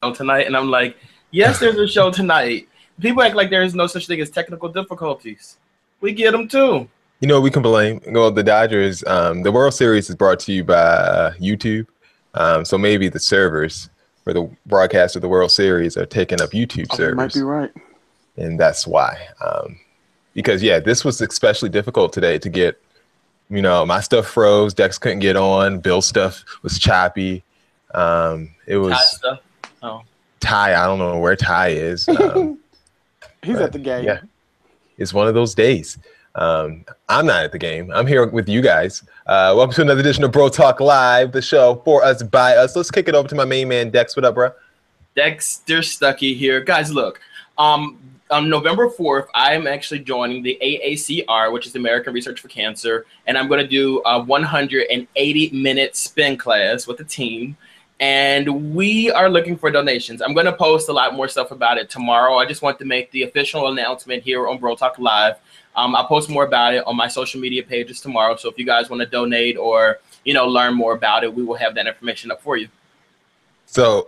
tonight, and I'm like, yes, there's a show tonight. People act like there is no such thing as technical difficulties. We get them too. You know, we can blame. Well, the Dodgers. The World Series is brought to you by YouTube. So maybe the servers for the broadcast of the World Series are taking up YouTube servers. You might be right. And that's why. Because, yeah, this was especially difficult today to get, you know, my stuff froze. Dex couldn't get on. Bill's stuff was choppy. It was Ty stuff. Oh. Ty. I don't know where Ty is. He's at the game. Yeah, it's one of those days. I'm not at the game. I'm here with you guys. Welcome to another edition of Bro Talk Live, the show for us, by us. Let's kick it over to my main man, Dex. What up, bro? Dexter Stuckey here. Guys, look. On November 4th, I am actually joining the AACR, which is the American Research for Cancer, and I'm going to do a 180-minute spin class with the team. And we are looking for donations. I'm going to post a lot more stuff about it tomorrow. I just want to make the official announcement here on Bro Talk Live. I'll post more about it on my social media pages tomorrow. So if you guys want to donate or, you know, learn more about it, we will have that information up for you. So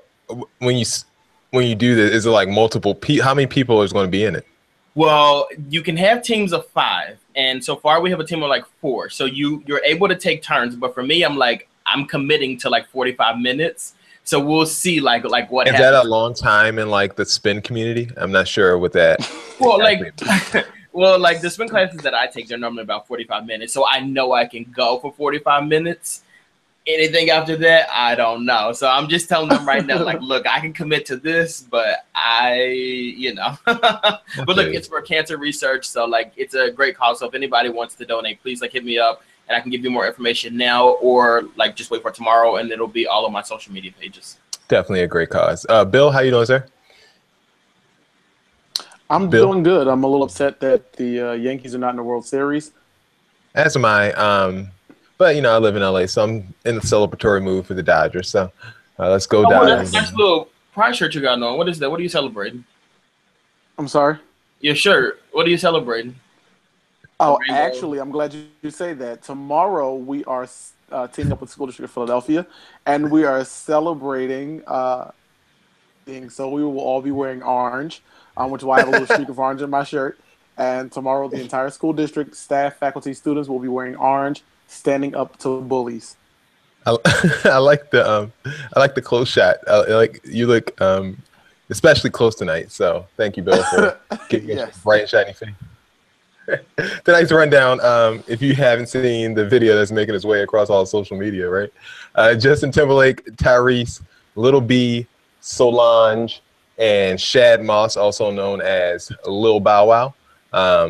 when you do this, is it like multiple people? How many people is going to be in it? Well, you can have teams of 5. And so far we have a team of like 4. So you're able to take turns. But for me, I'm committing to like 45 minutes. So we'll see like what happens. Is that a long time in like the spin community? I'm not sure with that. Well, like the spin classes that I take, they're normally about 45 minutes. So I know I can go for 45 minutes. Anything after that, I don't know. So I'm just telling them right now, like, look, I can commit to this, but but look, it's for cancer research. So like, it's a great cause. So if anybody wants to donate, please like hit me up. And I can give you more information now, or like just wait for tomorrow, and it'll be all on my social media pages. Definitely a great cause. Bill, how you doing, sir? I'm doing good. I'm a little upset that the Yankees are not in the World Series. As am I. But, you know, I live in LA, so I'm in the celebratory mood for the Dodgers. So let's go down. Nice little pride shirt you got on. What is that? What are you celebrating? I'm sorry? Your shirt. What are you celebrating? Oh, actually, I'm glad you say that. Tomorrow, we are teaming up with the School District of Philadelphia, and we are celebrating. So we will all be wearing orange, which is why I have a little streak of orange in my shirt. And tomorrow, the entire school district, staff, faculty, students will be wearing orange, standing up to bullies. I like the close shot. You look especially close tonight. So thank you, Bill, for getting your bright and shiny face. Tonight's rundown, if you haven't seen the video that's making its way across all social media, right? Justin Timberlake, Tyrese, Lil B, Solange, and Shad Moss, also known as Lil Bow Wow, are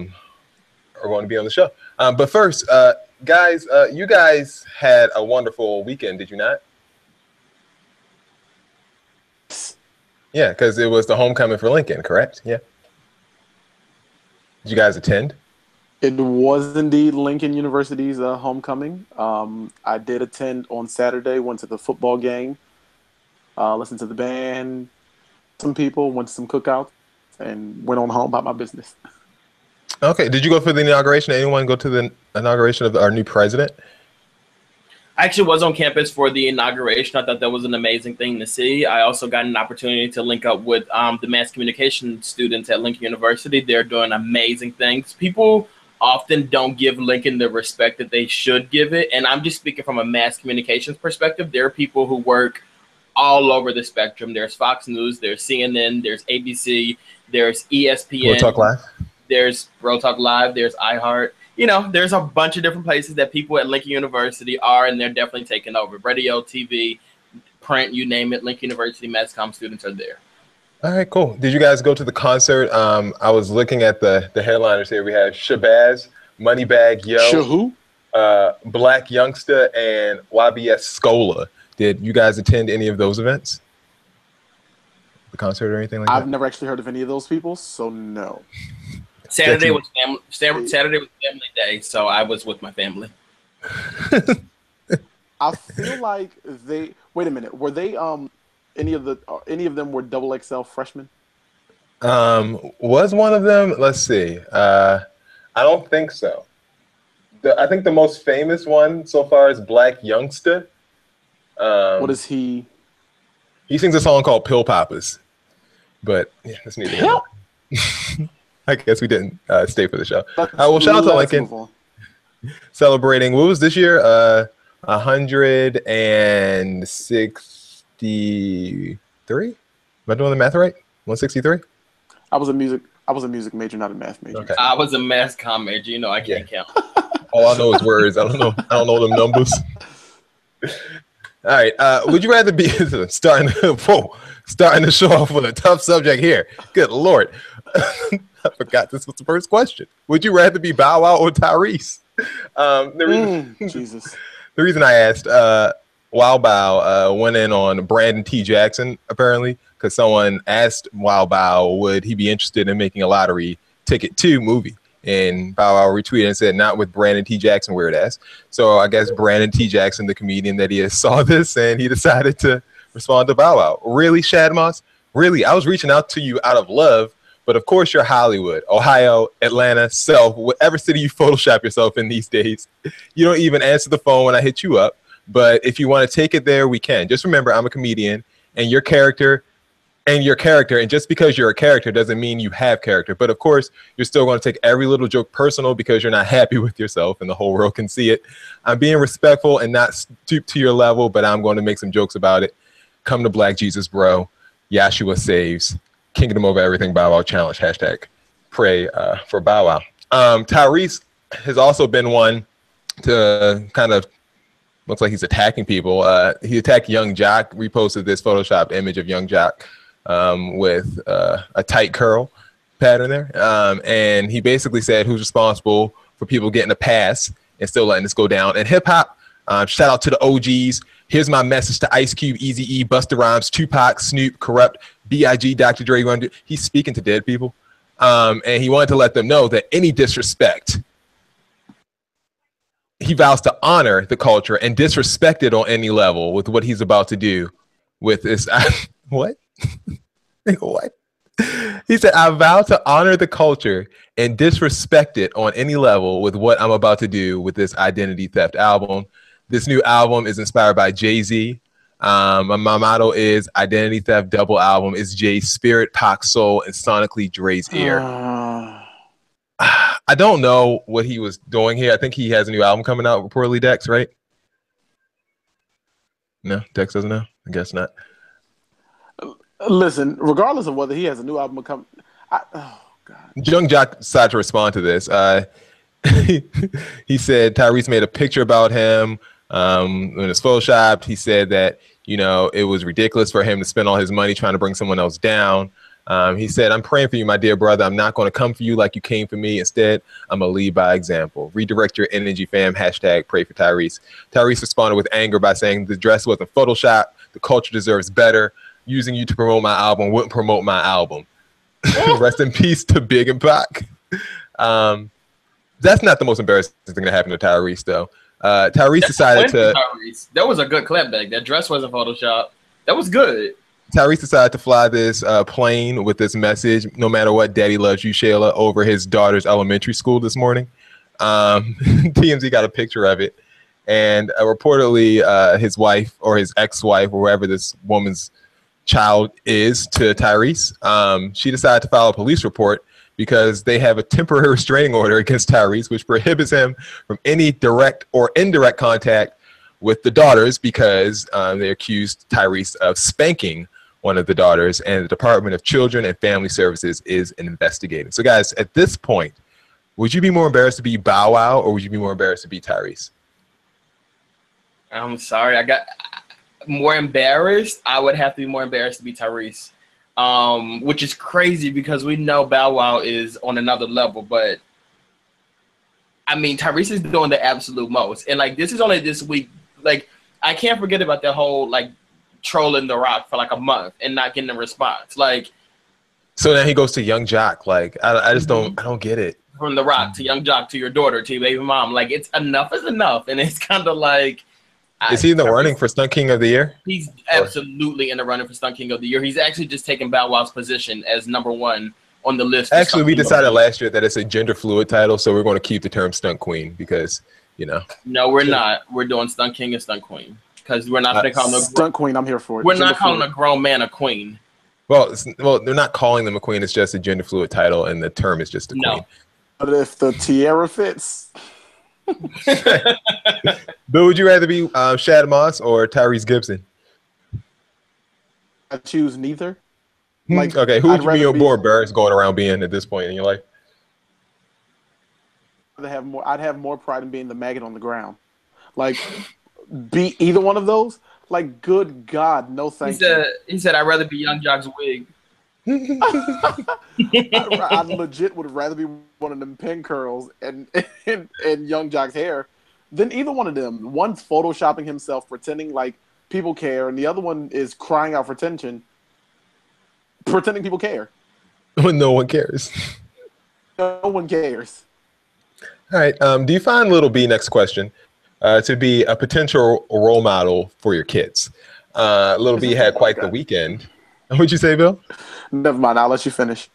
going to be on the show. But first, guys, you guys had a wonderful weekend, did you not? Yeah, because it was the homecoming for Lincoln, correct? Yeah. Did you guys attend? It was indeed Lincoln University's homecoming. I did attend on Saturday, went to the football game, listened to the band, some people, went to some cookouts, and went on home about my business. Okay. Did you go for the inauguration? Anyone go to the inauguration of our new president? I actually was on campus for the inauguration. I thought that was an amazing thing to see. I also got an opportunity to link up with the mass communication students at Lincoln University. They're doing amazing things. People often don't give Lincoln the respect that they should give it. And I'm just speaking from a mass communications perspective. There are people who work all over the spectrum. There's Fox News, there's CNN, there's ABC, there's ESPN. Bro Talk Live. There's Bro Talk Live, there's iHeart. You know, there's a bunch of different places that people at Lincoln University are, and they're definitely taking over. Radio, TV, print, you name it. Lincoln University mass comm students are there. All right, cool. Did you guys go to the concert? I was looking at the headliners here. We have Shabazz, Moneybagg Yo, Black Youngster, and YBS Scola. Did you guys attend any of those events? The concert or anything like that? I've never actually heard of any of those people, so no. Saturday was family day, so I was with my family. I feel like they. Wait a minute. Were they any of them were double XL freshmen? Was one of them? Let's see. I don't think so. I think the most famous one so far is Black Youngster. What is he? He sings a song called Pill Poppers. But yeah, that's neither here nor there. I guess we didn't stay for the show. Well, shout out to Lincoln celebrating. What was this year? 163. Am I doing the math right? 163. I was a music major, not a math major. Okay. I was a math comm major. You know, I can't count. All I know is words. I don't know them numbers. All right. Would you rather be starting the show off with a tough subject here? Good Lord. I forgot this was the first question. Would you rather be Bow Wow or Tyrese? Jesus. The reason I asked, Wow Bow went in on Brandon T. Jackson, apparently, because someone asked Wow Bow would he be interested in making a lottery ticket to movie. And Bow Wow retweeted and said, not with Brandon T. Jackson, weird ass. So I guess Brandon T. Jackson, the comedian that he is, saw this and he decided to respond to Bow Wow. Really, Shadmoss? Really? I was reaching out to you out of love, but of course you're Hollywood, Ohio, Atlanta, Self, whatever city you Photoshop yourself in these days. You don't even answer the phone when I hit you up. But if you want to take it there, we can. Just remember, I'm a comedian and your character, and just because you're a character doesn't mean you have character. But of course, you're still going to take every little joke personal because you're not happy with yourself and the whole world can see it. I'm being respectful and not stoop to your level, but I'm going to make some jokes about it. Come to Black Jesus, bro. Yahshua saves. Kingdom over everything Bow Wow challenge. Hashtag pray for Bow Wow. Tyrese has also been one to kind of looks like he's attacking people. He attacked Young Jock, reposted this photoshopped image of Young Jock with a tight curl pattern there. And he basically said who's responsible for people getting a pass and still letting this go down. And hip hop, shout out to the OGs. Here's my message to Ice Cube, Eazy-E, Busta Rhymes, Tupac, Snoop, Corrupt, B.I.G., Dr. Dre. He's speaking to dead people. And he wanted to let them know that any disrespect, he vows to honor the culture and disrespect it on any level with what he's about to do with this. What? What? He said, I vow to honor the culture and disrespect it on any level with what I'm about to do with this Identity Theft album. This new album is inspired by Jay-Z. My motto is Identity Theft double album is Jay's spirit, Pac's soul, and sonically Dre's ear. I don't know what he was doing here. I think he has a new album coming out, reportedly, Dex, right? No, Dex doesn't know? I guess not. Listen, regardless of whether he has a new album coming, oh God. Young Jock decided to respond to this. He said Tyrese made a picture about him when it's photoshopped. He said that, you know, it was ridiculous for him to spend all his money trying to bring someone else down. He said, I'm praying for you, my dear brother. I'm not going to come for you like you came for me. Instead, I'm going to lead by example. Redirect your energy, fam. Hashtag pray for Tyrese. Tyrese responded with anger by saying the dress wasn't Photoshop. The culture deserves better. Using you to promote my album wouldn't promote my album. Rest in peace to Big and Pac. That's not the most embarrassing thing that happened to Tyrese, though. Tyrese decided to... Tyrese. That was a good clapback. That dress wasn't Photoshop. That was good. Tyrese decided to fly this plane with this message, no matter what, Daddy loves you, Shayla, over his daughter's elementary school this morning. TMZ got a picture of it. And reportedly his wife or his ex-wife or wherever this woman's child is to Tyrese, she decided to file a police report because they have a temporary restraining order against Tyrese, which prohibits him from any direct or indirect contact with the daughters because they accused Tyrese of spanking one of the daughters, and the Department of Children and Family Services is investigating. So guys, at this point, would you be more embarrassed to be Bow Wow or would you be more embarrassed to be Tyrese? I'm sorry, I got more embarrassed. I would have to be more embarrassed to be Tyrese, which is crazy because we know Bow Wow is on another level, but I mean, Tyrese is doing the absolute most. And like, this is only this week. Like, I can't forget about that whole like trolling The Rock for like a month and not getting a response. Like, so now he goes to Young Jock. Like, I just don't get it. From The Rock to Young Jock to your daughter to your baby mom. Like, it's enough is enough. And it's kind of like, is he in the running for Stunt King of the Year? He's absolutely in the running for Stunt King of the Year. He's actually just taken Bow Wow's position as #1 on the list. Actually, we decided last year that it's a gender fluid title, so we're going to keep the term Stunt Queen because, you know. No, we're not. We're doing Stunt King and Stunt Queen. because we're not going to call them stunt queen. I'm here for it. We're not calling a grown man a queen. Well, they're not calling them a queen. It's just a gender fluid title, and the term is just a queen. But if the tiara fits. Bill, would you rather be Shad Moss or Tyrese Gibson? I choose neither. Like, okay, who would you be on board, Burris, going around being at this point in your life? I'd have more pride in being the maggot on the ground. Like, be either one of those. Like, good God, no thank you. He said, I'd rather be Young Jock's wig. I legit would rather be one of them pin curls and Young Jock's hair than either one of them. One's photoshopping himself, pretending like people care, and the other one is crying out for attention, pretending people care. When no one cares. No one cares. All right. Do you find Lil B, next question, to be a potential role model for your kids? Lil B had quite the weekend. What'd you say, Bill? Never mind. I'll let you finish.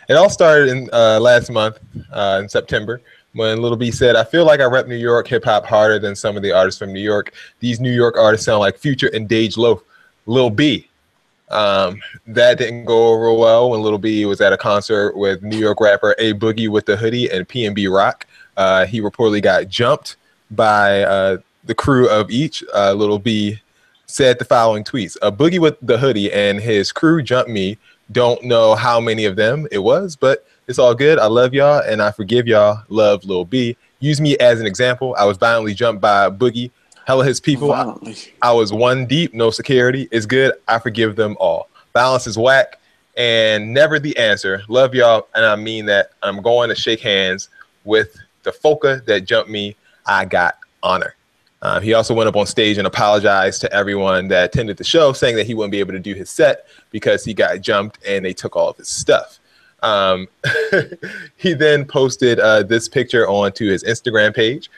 It all started in last month, in September, when Lil B said, I feel like I rep New York hip-hop harder than some of the artists from New York. These New York artists sound like Future and Dej Loaf. Lil B. That didn't go over well when Lil B was at a concert with New York rapper A Boogie with the Hoodie and P&B Rock. He reportedly got jumped by the crew of each. Lil B said the following tweets: A Boogie with the Hoodie and his crew jumped me. Don't know how many of them it was, but it's all good. I love y'all and I forgive y'all. Love, Lil B. Use me as an example. I was violently jumped by Boogie. Hella his people. I was one deep, no security. It's good. I forgive them all. Balance is whack and never the answer. Love y'all, and I mean that. I'm going to shake hands with the Foka that jumped me. I got honor. He also went up on stage and apologized to everyone that attended the show, saying that he wouldn't be able to do his set because he got jumped and they took all of his stuff. He then posted this picture onto his Instagram page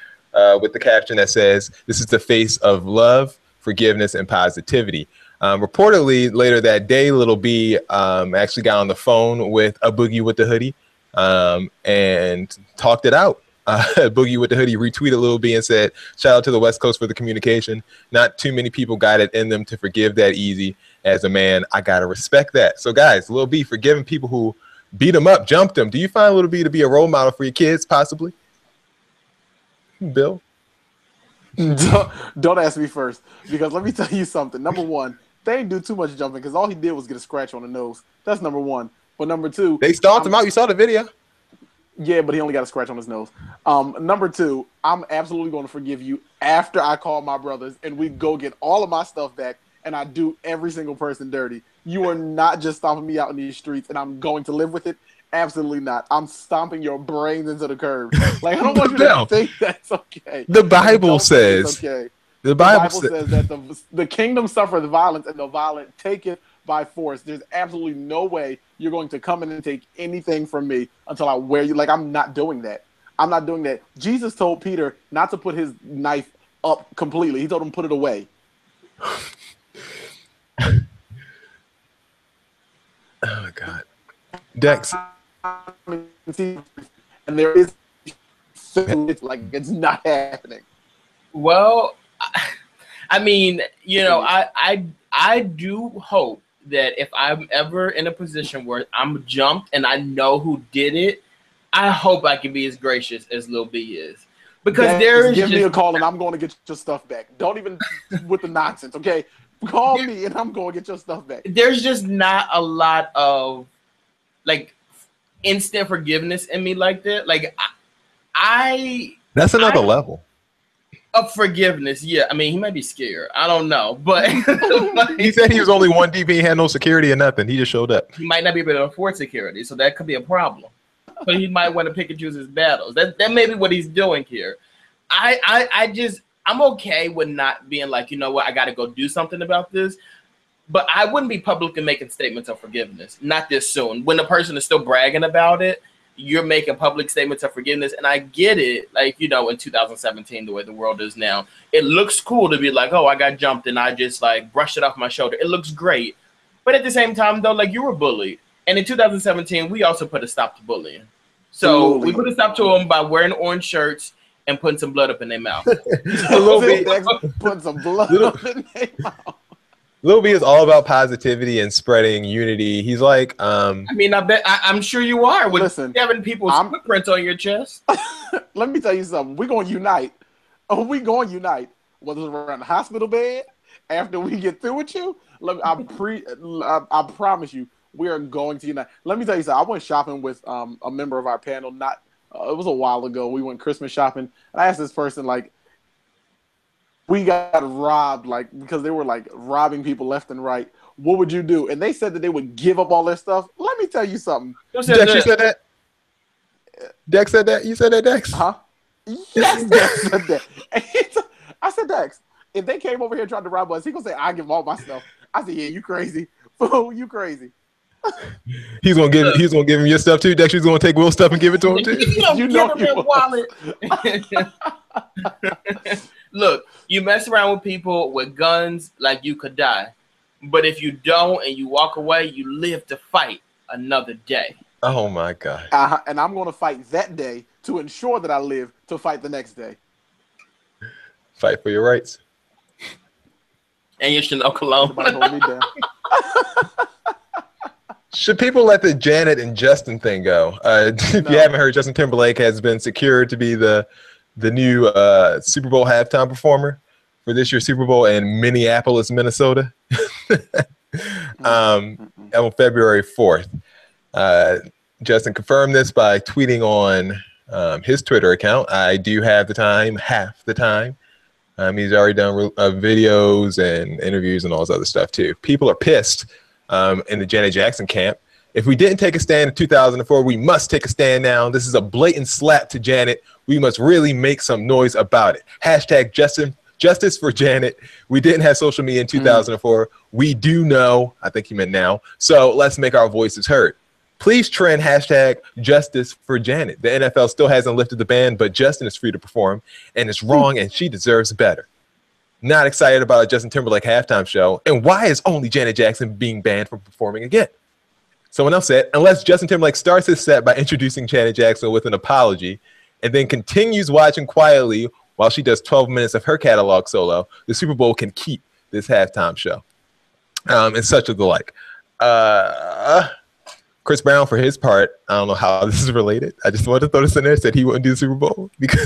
with the caption that says, "This is the face of love, forgiveness, and positivity." Reportedly, later that day, Lil B actually got on the phone with A Boogie with the Hoodie and talked it out. Boogie with the Hoodie retweeted Lil B and said, "Shout out to the West Coast for the communication. Not too many people got it in them to forgive that easy. As a man, I gotta respect that." So guys, Lil B forgiving people who beat him up, jumped him. Do you find Lil B to be a role model for your kids, possibly? Bill? Don't ask me first, because let me tell you something. Number one, they didn't do too much jumping because all he did was get a scratch on the nose. That's number one. But number two, they stomped him out. You saw the video. Yeah, but he only got a scratch on his nose. Number two, I'm absolutely going to forgive you after I call my brothers and we go get all of my stuff back and I do every single person dirty. You are not just stomping me out in these streets and I'm going to live with it. Absolutely not. I'm stomping your brains into the curb. Like, I don't want you to think that's okay. The Bible says. Okay. The Bible says that the kingdom suffereth violence and the violent take it by force. There's absolutely no way you're going to come in and take anything from me until I wear you. Like, I'm not doing that. I'm not doing that. Jesus told Peter not to put his knife up completely. He told him to put it away. Oh, God. Dex. And there is like it's not happening. Well, I mean, you know, I do hope that if I'm ever in a position where I'm jumped and I know who did it, I hope I can be as gracious as Lil B is. Because give me a call and I'm going to get your stuff back. Don't even with the nonsense, okay? Call me and I'm going to get your stuff back. There's just not a lot of like instant forgiveness in me like that. Like that's another level of forgiveness. Yeah, I mean, he might be scared. I don't know, but like, he said he was only one deep. He had no security or nothing. He just showed up. He might not be able to afford security, so that could be a problem. So he might want to pick and choose his battles. That may be what he's doing here. I'm okay with not being like, you know what, I got to go do something about this. But I wouldn't be publicly making statements of forgiveness. Not this soon. When the person is still bragging about it, you're making public statements of forgiveness. And I get it. Like, you know, in 2017, the way the world is now, it looks cool to be like, oh, I got jumped and I just like brushed it off my shoulder. It looks great. But at the same time, though, like you were bullied. And in 2017, we also put a stop to bullying. So we put a stop to them by wearing orange shirts and putting some blood up in their mouth. A little bit. Putting some blood up in their mouth. Lil B is all about positivity and spreading unity. He's like, I mean, I'm sure you are. With Listen, 7 people's footprints on your chest. Let me tell you something. We're going to unite. We're going to unite. Whether it's around the hospital bed, after we get through with you, I promise you, we are going to unite. Let me tell you something. I went shopping with a member of our panel. It was a while ago. We went Christmas shopping. And I asked this person, like, we got robbed, like, because they were like robbing people left and right. What would you do? And they said that they would give up all their stuff. Let me tell you something. Dex, you said that? Dex said that? You said that, Dex? Huh? Yes, Dex said that. I said, Dex, if they came over here and tried to rob us, he gonna say, I give them all my stuff. I said, yeah, you crazy. Fool, you crazy. He's gonna give him your stuff too. Dexter's gonna take Will's stuff and give it to him too. You know give him your wallet. Look, you mess around with people with guns like you could die. But if you don't and you walk away, you live to fight another day. Oh my God. And I'm gonna fight that day to ensure that I live to fight the next day. Fight for your rights. And your Chanel cologne. Hold me down. Should people let the Janet and Justin thing go? If you haven't heard, Justin Timberlake has been secured to be the new Super Bowl halftime performer for this year's Super Bowl in Minneapolis, Minnesota, on February 4th. Justin confirmed this by tweeting on his Twitter account. I do have the time, half the time. He's already done videos and interviews and all this other stuff too. People are pissed in the Janet Jackson camp. If we didn't take a stand in 2004, we must take a stand now. This is a blatant slap to Janet. We must really make some noise about it. Hashtag justice for Janet. We didn't have social media in 2004. We do know, I think he meant now. So let's make our voices heard. Please trend hashtag justice for Janet. The NFL still hasn't lifted the ban, but Justin is free to perform, and it's wrong, and she deserves better. Not excited about a Justin Timberlake halftime show. And why is only Janet Jackson being banned from performing again? Someone else said, unless Justin Timberlake starts his set by introducing Janet Jackson with an apology and then continues watching quietly while she does 12 minutes of her catalog solo, the Super Bowl can keep this halftime show. And such of the like. Chris Brown, for his part, I don't know how this is related. I just wanted to throw this in there, said he wouldn't do the Super Bowl because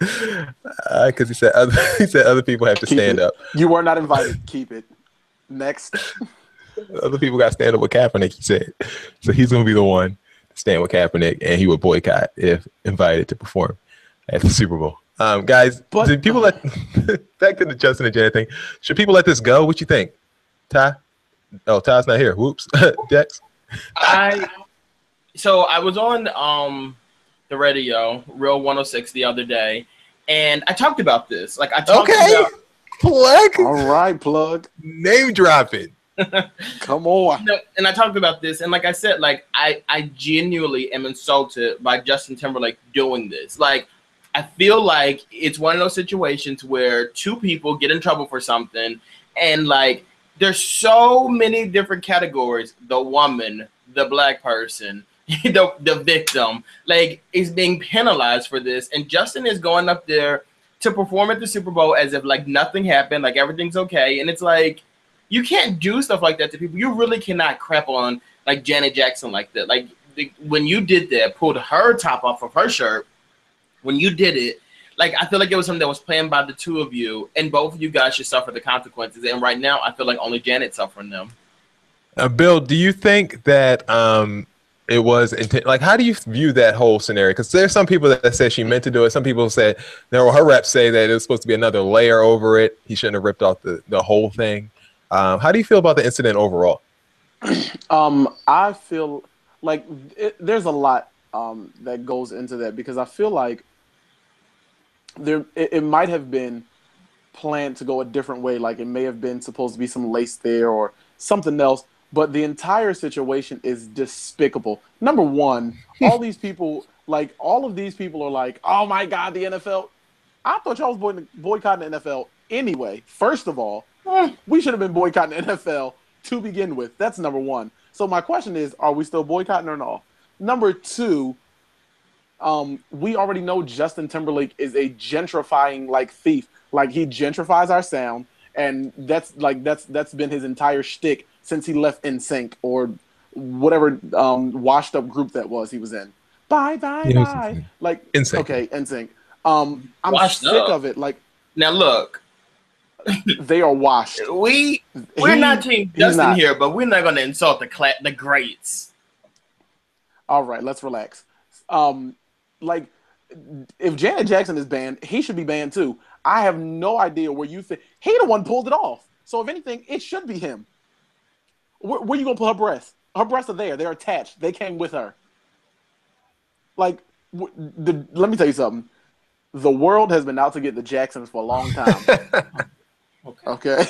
he said other people have to stand up. You were not invited. Keep it. Next. Other people got to stand up with Kaepernick, he said. So he's going to be the one to stand with Kaepernick, and he would boycott if invited to perform at the Super Bowl. Guys, did people let back to the Justin and Janet thing? Should people let this go? What you think, Ty? Oh, Ty's not here. Whoops. Dex. So I was on the radio, Real 106, the other day, and I talked about this. Like I talked about plug. All right, plug. Name dropping. Come on. No, and I talked about this, and like I said, like I genuinely am insulted by Justin Timberlake doing this. Like I feel like it's one of those situations where two people get in trouble for something, and like there's so many different categories: the woman, the black person, the victim, like is being penalized for this, and Justin is going up there to perform at the Super Bowl as if like nothing happened, like everything's okay, and it's like. You can't do stuff like that to people. You really cannot crap on like Janet Jackson like that. Like when you did that, pulled her top off of her shirt. When you did it, like I feel like it was something that was planned by the two of you, and both of you guys should suffer the consequences. And right now, I feel like only Janet's suffering them. Bill, do you think that it was like? How do you view that whole scenario? Because there's some people that say she meant to do it. Some people say her reps say that it was supposed to be another layer over it. He shouldn't have ripped off the whole thing. How do you feel about the incident overall? I feel like there's a lot that goes into that because I feel like it might have been planned to go a different way. Like it may have been supposed to be some lace there or something else, but the entire situation is despicable. Number one, all of these people are like, oh my God, the NFL. I thought y'all was boycotting the NFL anyway. First of all, we should have been boycotting the NFL to begin with. That's number one. So my question is, are we still boycotting or not? Number two, we already know Justin Timberlake is a gentrifying like thief. Like he gentrifies our sound, and that's been his entire shtick since he left NSYNC or whatever washed up group that was he was in. Bye bye bye. Like NSYNC. Okay, NSYNC. I'm Washed sick up. of it. Like Now look, they are washed. we're not Team Justin here, but we're not going to insult the greats. All right, let's relax. Like, if Janet Jackson is banned, he should be banned too. I have no idea where you think he the one pulled it off. So if anything, it should be him. Where you gonna put her breasts? Her breasts are there. They're attached. They came with her. Like, let me tell you something. The world has been out to get the Jacksons for a long time. Okay.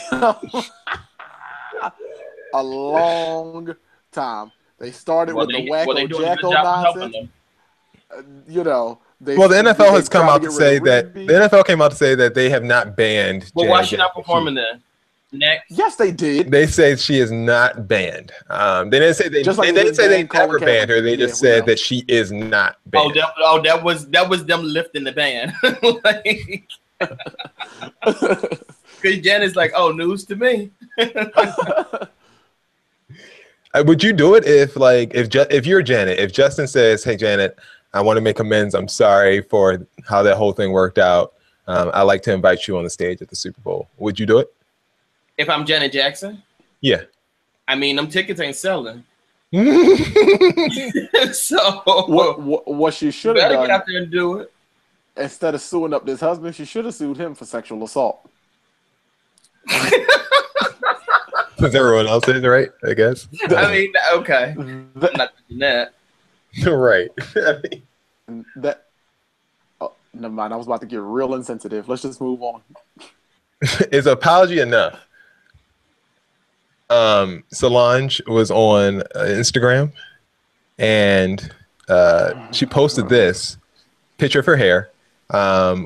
A long time. They started with the wacko jacko nonsense. You know. The NFL has come out to say that the NFL came out to say that they have not banned. Well, why is she not performing then? Next. Yes, they did. They say she is not banned. They didn't say they didn't say they never banned her. They just said that she is not banned. That was them lifting the ban. Because Janet's like, oh, news to me. Would you do it if you're Janet? If Justin says, "Hey, Janet, I want to make amends. I'm sorry for how that whole thing worked out. I'd like to invite you on the stage at the Super Bowl." Would you do it? If I'm Janet Jackson? Yeah. I mean, them tickets ain't selling. So what she should have done, get out there and do it. Instead of suing up this husband, she should have sued him for sexual assault. Because everyone else is, right? I guess. I mean, okay. I'm not doing that. Right. Never mind. I was about to get real insensitive. Let's just move on. Is apology enough? Solange was on Instagram, and she posted this picture of her hair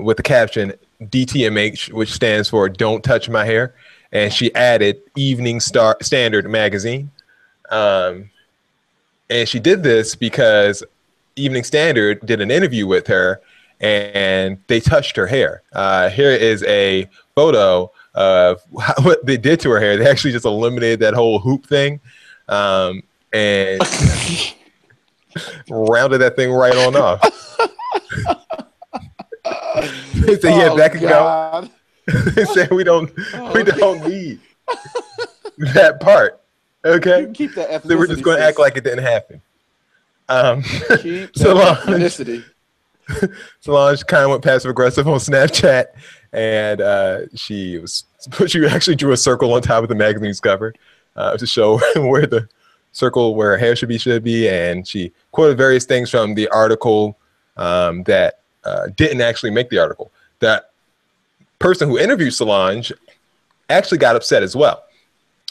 with the caption DTMH, which stands for "Don't Touch My Hair," and she added Evening Standard magazine. And she did this because Evening Standard did an interview with her, and they touched her hair. Here is a photo of what they did to her hair. They actually just eliminated that whole hoop thing, and rounded that thing right on off. They said, "Yeah, that can go." They said, "We don't need that part." Okay, you can keep that ethnicity. So we're just going to act like it didn't happen. Keep that ethnicity. Solange kind of went passive aggressive on Snapchat, and she actually drew a circle on top of the magazine's cover to show where the circle where her hair should be, and she quoted various things from the article that didn't actually make the article. That person who interviewed Solange actually got upset as well.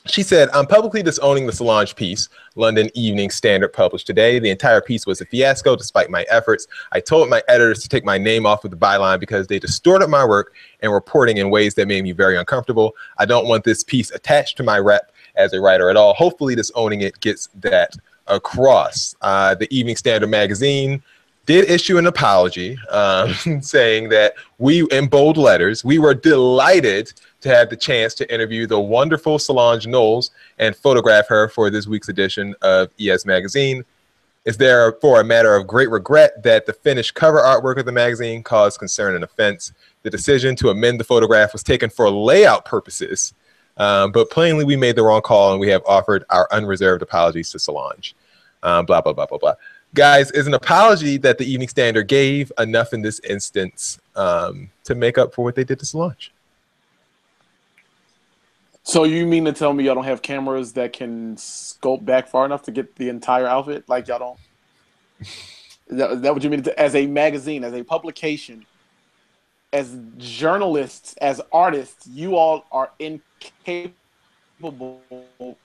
She said, "I'm publicly disowning the Solange piece London Evening Standard published today. The entire piece was a fiasco despite my efforts. I told my editors to take my name off of the byline because they distorted my work and reporting in ways that made me very uncomfortable. I don't want this piece attached to my rep as a writer at all. Hopefully disowning it gets that across." The Evening Standard magazine did issue an apology saying that in bold letters, we were delighted to have the chance to interview the wonderful Solange Knowles and photograph her for this week's edition of ES Magazine. It's therefore a matter of great regret that the finished cover artwork of the magazine caused concern and offense. The decision to amend the photograph was taken for layout purposes, but plainly we made the wrong call and we have offered our unreserved apologies to Solange. Blah, blah, blah, blah, blah. Guys, is an apology that the Evening Standard gave enough in this instance to make up for what they did to Solange? So you mean to tell me y'all don't have cameras that can scope back far enough to get the entire outfit? Like y'all don't? Is that what you mean? As a magazine, as a publication, as journalists, as artists, you all are incapable. Oh,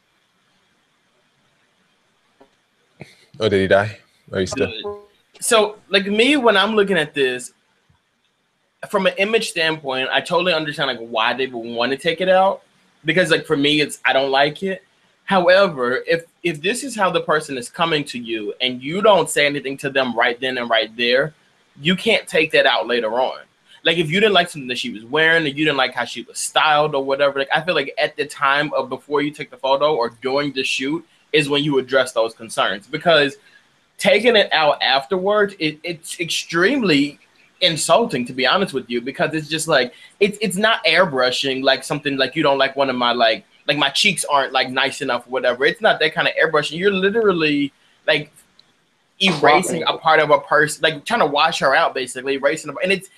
did he die? Are you still? So, like me, when I'm looking at this, from an image standpoint, I totally understand like why they would want to take it out. Because like for me, I don't like it. However, if this is how the person is coming to you and you don't say anything to them right then and right there, you can't take that out later on. Like if you didn't like something that she was wearing, or you didn't like how she was styled or whatever, like I feel like at the time of before you take the photo or during the shoot is when you address those concerns, because taking it out afterwards, it's extremely insulting, to be honest with you, because it's just like it's not airbrushing like something like you don't like one of my like my cheeks aren't like nice enough or whatever. It's not that kind of airbrushing. You're literally like erasing a part of a person, like trying to wash her out, basically erasing, and it's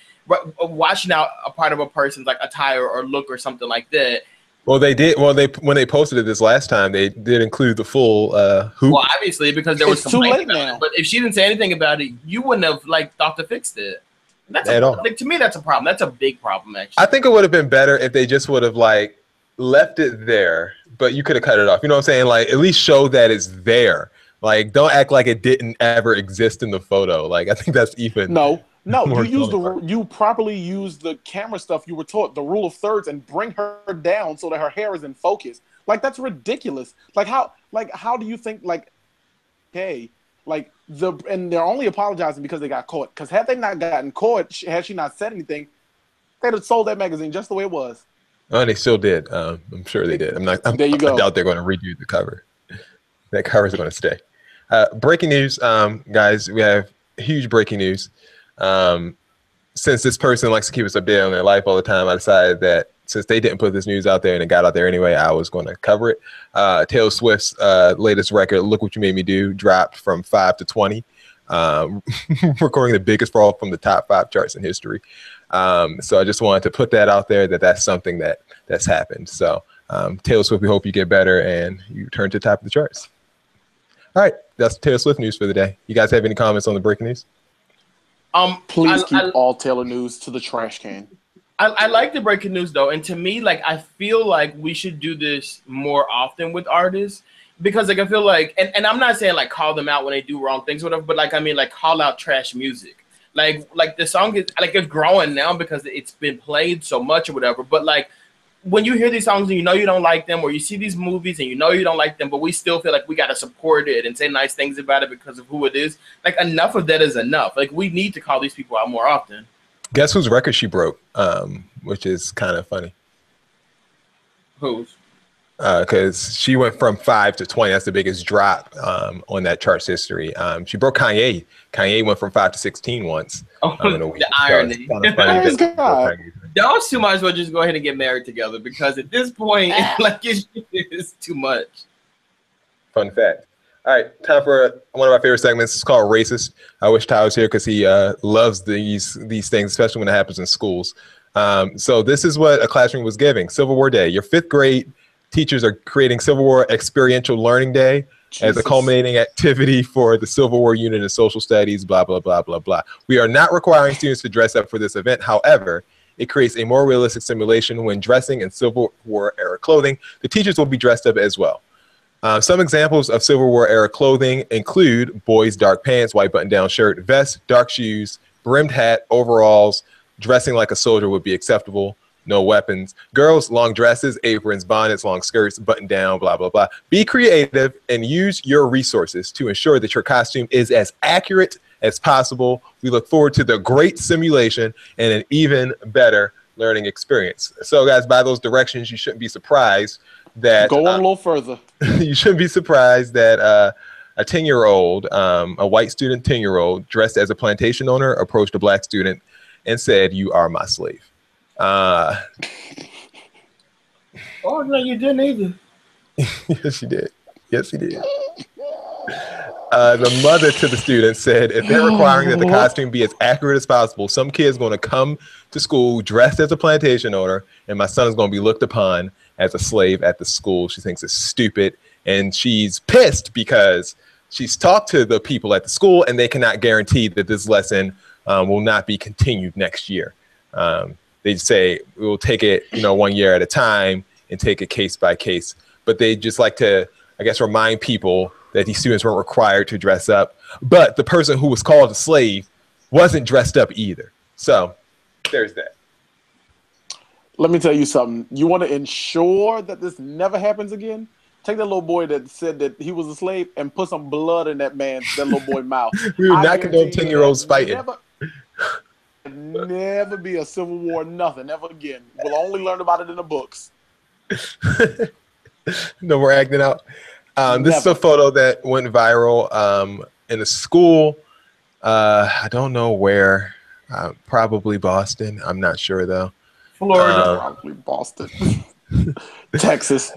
washing out a part of a person's like attire or look or something like that. Well, they did. Well, when they posted it this last time, they did include the full hoop. Well, obviously, because there was too late now. it. But if she didn't say anything about it, you wouldn't have like thought to fix it. That's like, to me, that's a problem. That's a big problem, actually. I think it would have been better if they just would have like left it there, but you could have cut it off. You know what I'm saying? Like at least show that it's there. Like don't act like it didn't ever exist in the photo. Like I think that's even no. You properly use the camera stuff you were taught, the rule of thirds, and bring her down so that her hair is in focus. Like that's ridiculous. Like how do you think like, hey, like and they're only apologizing because they got caught. Because had they not gotten caught, had she not said anything, they'd have sold that magazine just the way it was. Oh, they still did. I'm sure they did. There you go. I doubt they're going to redo the cover. That cover is going to stay. Breaking news, guys. We have huge breaking news. Since this person likes to keep us updated on their life all the time, I decided that since they didn't put this news out there and it got out there anyway, I was going to cover it. Taylor Swift's latest record, Look What You Made Me Do, dropped from 5 to 20, recording the biggest fall from the top 5 charts in history. So I just wanted to put that out there, that's something that's happened. So Taylor Swift, we hope you get better and you return to the top of the charts. All right, that's Taylor Swift news for the day. You guys have any comments on the breaking news? Please keep all Taylor news to the trash can. I like the breaking news though, and to me, like I feel like we should do this more often with artists, because like I feel like, and I'm not saying like call them out when they do wrong things or whatever, but like I mean like call out trash music. Like the song is like it's growing now because it's been played so much or whatever. But like when you hear these songs and you know you don't like them, or you see these movies and you know you don't like them, but we still feel like we got to support it and say nice things about it because of who it is. Like enough of that is enough. Like we need to call these people out more often. Guess whose record she broke, which is kind of funny. Whose? Because she went from 5 to 20. That's the biggest drop on that chart's history. She broke Kanye. Kanye went from 5 to 16 once. The irony. Y'all two might as well just go ahead and get married together, because at this point, like it's too much. Fun fact. All right, time for one of my favorite segments. It's called Racist. I wish Ty was here because he loves these things, especially when it happens in schools. So this is what a classroom was giving. Civil War Day. Your 5th grade teachers are creating Civil War Experiential Learning Day as a culminating activity for the Civil War unit in social studies, blah, blah, blah, blah, blah. We are not requiring students to dress up for this event. However, it creates a more realistic simulation when dressing in Civil War era clothing. The teachers will be dressed up as well. Some examples of Civil War era clothing include boys' dark pants, white button-down shirt, vest, dark shoes, brimmed hat, overalls. Dressing like a soldier would be acceptable. No weapons. Girls, long dresses, aprons, bonnets, long skirts, button down, blah, blah, blah. Be creative and use your resources to ensure that your costume is as accurate as possible. We look forward to the great simulation and an even better learning experience. So guys, by those directions, you shouldn't be surprised that go on a little further. You shouldn't be surprised that a 10-year-old, a white student 10-year-old dressed as a plantation owner approached a black student and said, "You are my slave." Oh no, you didn't either. Yes, she did. Yes, he did. The mother to the student said, "If they're requiring that the costume be as accurate as possible, some kid's going to come to school dressed as a plantation owner, and my son is going to be looked upon as a slave at the school." She thinks it's stupid, and she's pissed because she's talked to the people at the school, and they cannot guarantee that this lesson will not be continued next year. They say we will take it, 1 year at a time and take it case by case. But they just like to, I guess, remind people that these students weren't required to dress up. But the person who was called a slave wasn't dressed up either. So there's that. Let me tell you something. You want to ensure that this never happens again? Take that little boy that said that he was a slave and put some blood in that little boy mouth. We would not condone 10-year-olds fighting. never be a civil war, nothing, ever again. We'll only learn about it in the books. No more acting out. This is a photo that went viral in a school. I don't know where. Probably Boston. I'm not sure though. Florida, probably Boston, Texas.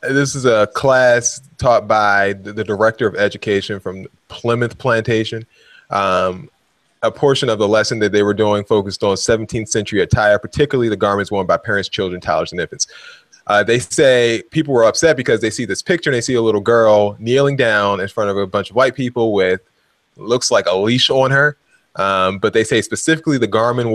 This is a class taught by the director of education from Plymouth Plantation. A portion of the lesson that they were doing focused on 17th century attire, particularly the garments worn by parents, children, toddlers, and infants. They say people were upset because they see this picture and they see a little girl kneeling down in front of a bunch of white people with looks like a leash on her. But they say specifically the garment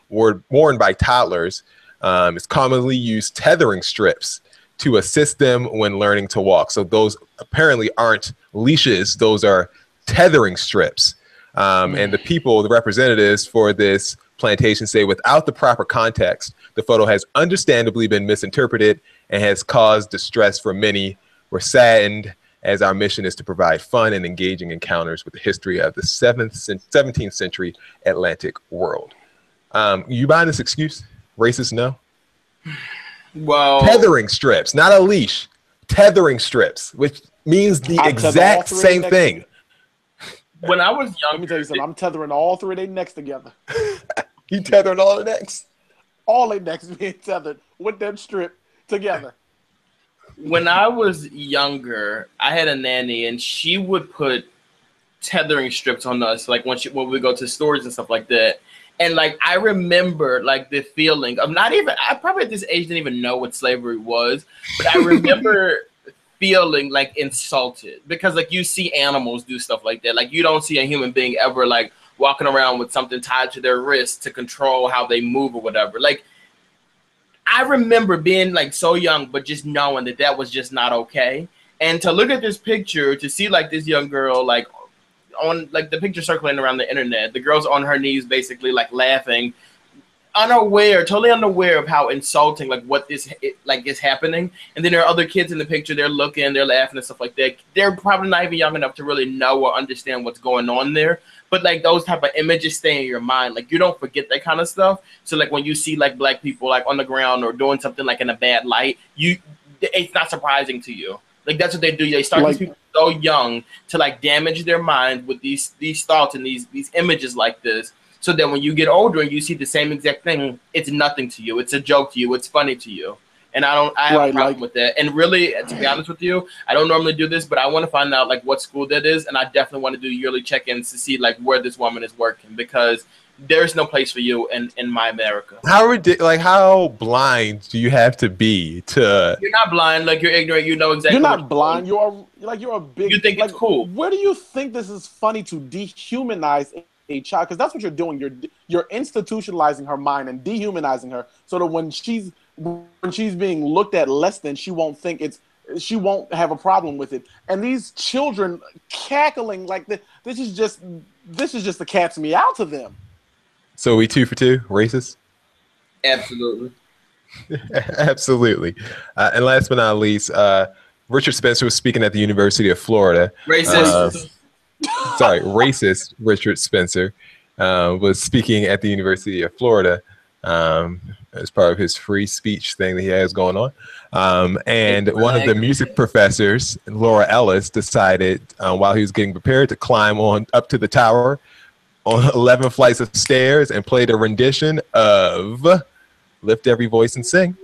worn by toddlers is commonly used tethering strips to assist them when learning to walk. So those apparently aren't leashes; those are tethering strips. And the representatives for this plantation say without the proper context, the photo has understandably been misinterpreted and has caused distress for many. We're saddened as our mission is to provide fun and engaging encounters with the history of the 17th century Atlantic world. You buying this excuse? Racist? No. Well, tethering strips, not a leash. Tethering strips, which means the exact same thing. When I was young, let me tell you something. I'm tethering all three of their necks together. You tethering all the necks? All their necks being tethered with that strip together. When I was younger, I had a nanny, and she would put tethering strips on us, like when we go to stores and stuff like that. And like I remember, like the feeling of I probably at this age didn't even know what slavery was, but I remember feeling like insulted because like you see animals do stuff like that. Like you don't see a human being ever like walking around with something tied to their wrist to control how they move or whatever. Like I remember being like so young, but just knowing that that was just not okay. And to look at this picture, to see like this young girl, like on like the picture circulating around the internet, the girl's on her knees, basically like laughing, totally unaware of how insulting like what is happening. And then there are other kids in the picture. They're looking, they're laughing and stuff like that. They're probably not even young enough to really know or understand what's going on there. But like those type of images stay in your mind. Like you don't forget that kind of stuff. So like when you see like black people like on the ground or doing something like in a bad light, it's not surprising to you. Like that's what they do. They start these people so young to like damage their mind with these thoughts and these images like this. So that when you get older and you see the same exact thing, it's nothing to you. It's a joke to you. It's funny to you. And I have a problem with that. And really, to be honest with you, I don't normally do this, but I want to find out like what school that is. And I definitely want to do yearly check-ins to see like where this woman is working, because there's no place for you in my America. How blind do you have to be to? You're not blind. Like you're ignorant. You know exactly. You're not blind. You're a big. You think it's cool. Where do you think this is funny to dehumanize a child? Because that's what you're doing. You're institutionalizing her mind and dehumanizing her, so that when she's being looked at less than, she won't have a problem with it. And these children cackling like this is just the cat's meow to them. So we 2 for 2, racist? Absolutely. Absolutely. And last but not least, Richard Spencer was speaking at the University of Florida. Racist. Racist Richard Spencer was speaking at the University of Florida as part of his free speech thing that he has going on. And one of the music professors, Laura Ellis, decided while he was getting prepared to climb up to the tower on 11 flights of stairs and played a rendition of Lift Every Voice and Sing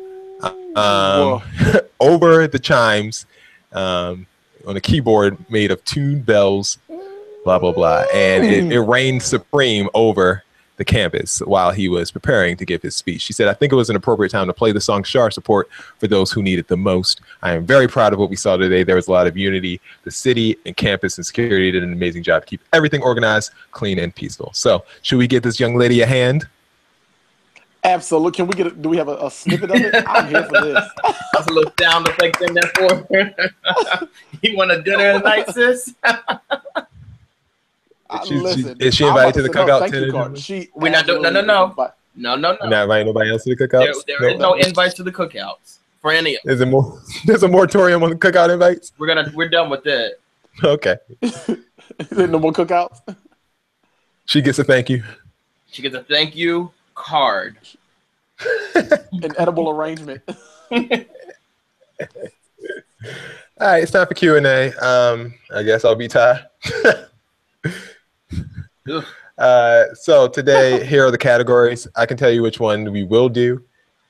over the chimes on a keyboard made of tuned bells, blah, blah, blah. And it reigned supreme over the campus while he was preparing to give his speech. She said, "I think it was an appropriate time to play the song, show our support for those who need it the most. I am very proud of what we saw today. There was a lot of unity. The city and campus and security did an amazing job to keep everything organized, clean, and peaceful." So should we give this young lady a hand? Absolutely. Can we do we have a snippet of it? I'm here for this. That's a little sound effect in there for her. You want a dinner tonight, sis? Is she invited to the cookout? We're not doing. No. We're not inviting nobody else to the cookouts. There is no invites to the cookouts for any of them. There's a moratorium on the cookout invites. We're done with that. Okay. Is there no more cookouts? She gets a thank you. She gets a thank you card. An edible arrangement. All right, it's time for Q&A. I guess I'll be Ty. So today, here are the categories. I can tell you which one we will do,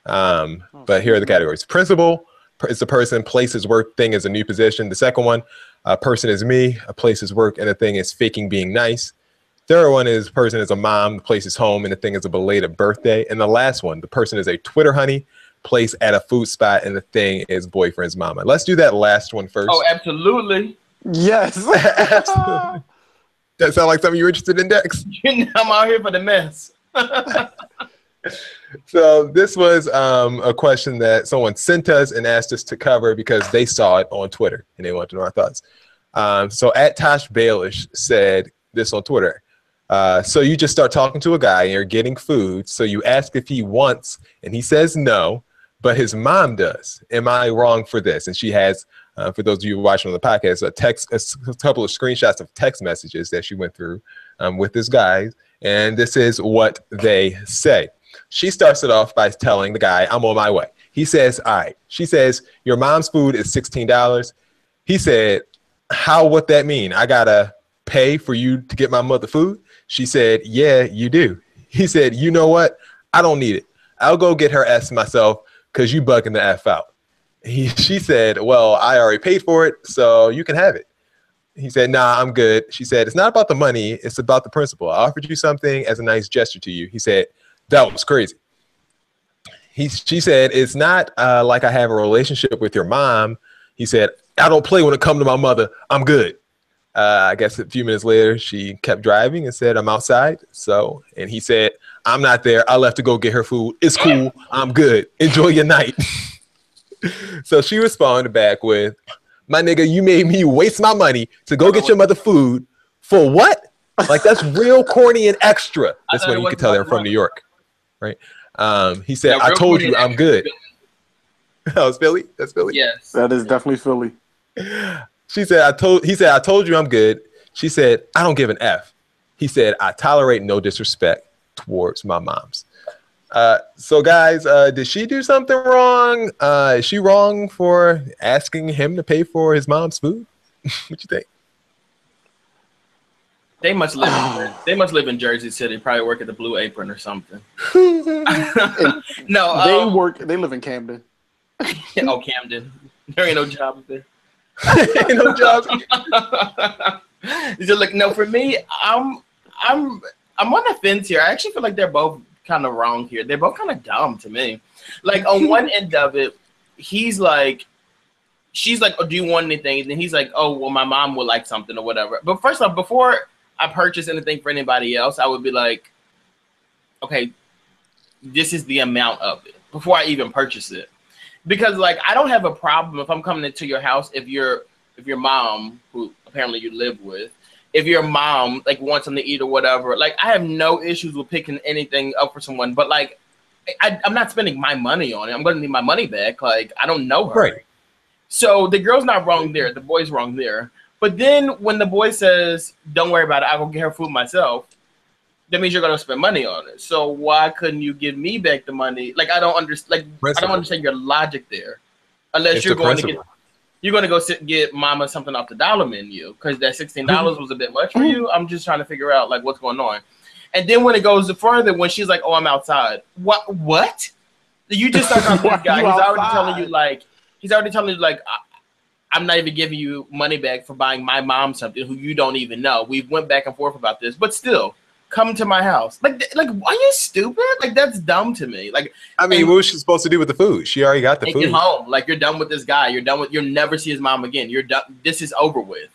but here are the categories. Principal is the person, place is work, thing is a new position. The second one, person is me, a place is work, and the thing is faking being nice. Third one is person is a mom, the place is home, and the thing is a belated birthday. And the last one, the person is a Twitter honey, place at a food spot, and the thing is boyfriend's mama. Let's do that last one first. Oh, absolutely. Yes. Absolutely. That sounds like something you're interested in, Dex. I'm out here for the mess. So this was a question that someone sent us and asked us to cover because they saw it on Twitter and they wanted to know our thoughts. So at Tosh Baelish said this on Twitter. So you just start talking to a guy and you're getting food. So you ask if he wants and he says no, but his mom does. Am I wrong for this? And she has, for those of you watching on the podcast, a couple of screenshots of text messages that she went through with this guy. And this is what they say. She starts it off by telling the guy, I'm on my way. He says, all right. She says, your mom's food is $16. He said, how would that mean? I gotta pay for you to get my mother food? She said, yeah, you do. He said, you know what? I don't need it. I'll go get her ass myself because you bugging the F out. She said, well, I already paid for it, so you can have it. He said, nah, I'm good. She said, it's not about the money. It's about the principle. I offered you something as a nice gesture to you. He said, that was crazy. She said, it's not like I have a relationship with your mom. He said, I don't play when it comes to my mother. I'm good. I guess a few minutes later, she kept driving and said, I'm outside. So, and he said, I'm not there. I left to go get her food. It's cool. I'm good. Enjoy your night. So she responded back with, my nigga, you made me waste my money to go get your mother food for what? Like, that's real corny and extra. That's when you could tell they're from New York, right? He said, I told you I'm good. Oh, it's Philly? That's Philly? Yes. That is definitely Philly. He said, I told you I'm good. She said, I don't give an F. He said, I tolerate no disrespect towards my moms. So guys, did she do something wrong? Is she wrong for asking him to pay for his mom's food? What you think? They must live in Jersey City, probably work at the Blue Apron or something. No, they live in Camden. Oh, Camden. There ain't no jobs there. Ain't no jobs. Like, no, for me, I'm on the fence here. I actually feel like they're both kind of wrong here. They're both kind of dumb to me. Like, on one end of it, she's like, oh, do you want anything? And he's like, oh, well, my mom would like something or whatever. But first off, before I purchase anything for anybody else, I would be like, okay, this is the amount of it before I even purchase it. Because, like, I don't have a problem if I'm coming into your house if your mom, who apparently you live with, if your mom, like, wants something to eat or whatever. Like, I have no issues with picking anything up for someone. But, like, I'm not spending my money on it. I'm going to need my money back. Like, I don't know her. Right. So the girl's not wrong there. The boy's wrong there. But then when the boy says, don't worry about it, I'll go get her food myself, that means you're going to spend money on it. So why couldn't you give me back the money? Like, I don't understand. Like, I don't understand your logic there. Unless you're going to go sit and get mama something off the dollar menu because that $16 was a bit much for you. I'm just trying to figure out, like, what's going on. And then when it goes further, when she's like, oh, I'm outside. What? You just start talking to this guy. He's already telling you, like, I'm not even giving you money back for buying my mom something who you don't even know. We went back and forth about this, but still, come to my house. Like, are you stupid? Like, that's dumb to me. Like, I mean, what was she supposed to do with the food? She already got the food. Get home. Like, you're done with this guy. You'll never see his mom again. You're done. This is over with.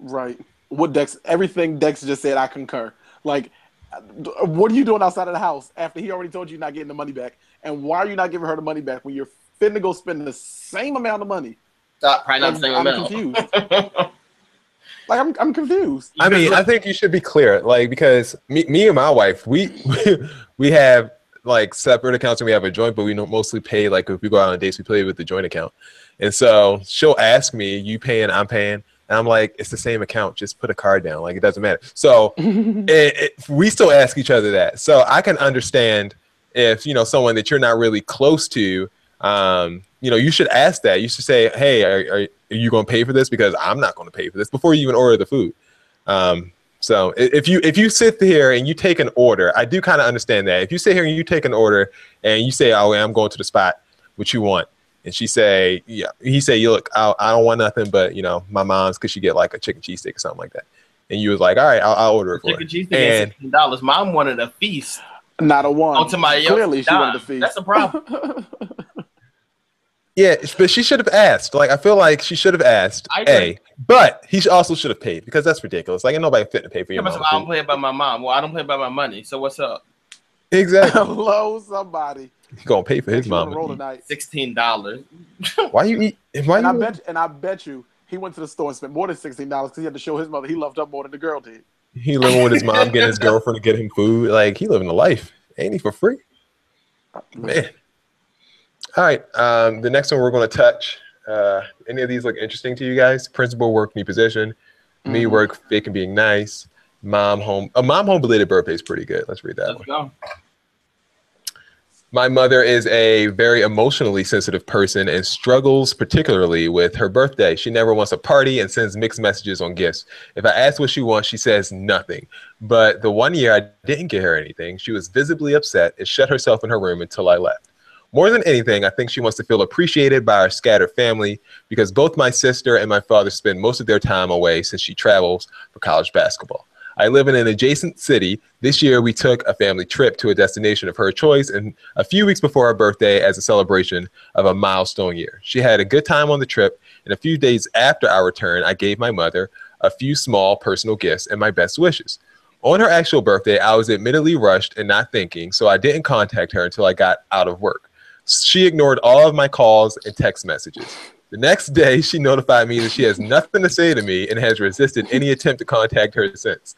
Right. Everything Dex just said, I concur. Like, what are you doing outside of the house after he already told you you're not getting the money back? And why are you not giving her the money back when you're finna go spend the same amount of money? Probably not the same amount. I'm confused. Like, I'm confused. I mean, I think you should be clear, like, because me and my wife, we have, like, separate accounts and we have a joint, but we don't mostly pay, like, if we go out on dates, we play with the joint account. And so she'll ask me, you paying, I'm paying. And I'm like, it's the same account. Just put a card down. Like, it doesn't matter. So we still ask each other that. So I can understand if, you know, someone that you're not really close to, you know, you should ask that. You should say, hey, are you going to pay for this? Because I'm not going to pay for this before you even order the food. So if you sit here and you take an order, I do kind of understand that. If you sit here and you take an order and you say, oh, I'm going to the spot, what you want? And she say, yeah, he say, you look, I don't want nothing but, you know, my mom's, because she get like a chicken cheesesteak or something like that. And you was like, all right, I'll order it for chicken cheesesteak is $16. Mom wanted a feast. Not a one. Onto my Clearly, she wanted a feast. That's a problem. Yeah, but she should have asked. Like, I feel like she should have asked. But he also should have paid, because that's ridiculous. Like, ain't nobody fit to pay for your mom. I don't play it by my mom. Well, I don't play it by my money. So what's up? Exactly. Hello, somebody. He gonna pay for his mom. $16. Why you eat? I bet you he went to the store and spent more than $16 because he had to show his mother he loved her more than the girl did. He living with his mom, getting his girlfriend to get him food. Like, he living the life. Ain't he for free? Man. All right. The next one we're going to touch. Any of these look interesting to you guys? Principal work, new position. Me work, fake and being nice. Mom home. A mom home belated birthday is pretty good. Let's read that one. Let's go. My mother is a very emotionally sensitive person and struggles particularly with her birthday. She never wants a party and sends mixed messages on gifts. If I ask what she wants, she says nothing. But the one year I didn't get her anything, she was visibly upset and shut herself in her room until I left. More than anything, I think she wants to feel appreciated by our scattered family, because both my sister and my father spend most of their time away since she travels for college basketball. I live in an adjacent city. This year, we took a family trip to a destination of her choice, and a few weeks before her birthday as a celebration of a milestone year. She had a good time on the trip, and a few days after our return, I gave my mother a few small personal gifts and my best wishes. On her actual birthday, I was admittedly rushed and not thinking, so I didn't contact her until I got out of work. She ignored all of my calls and text messages. The next day, she notified me that she has nothing to say to me and has resisted any attempt to contact her since.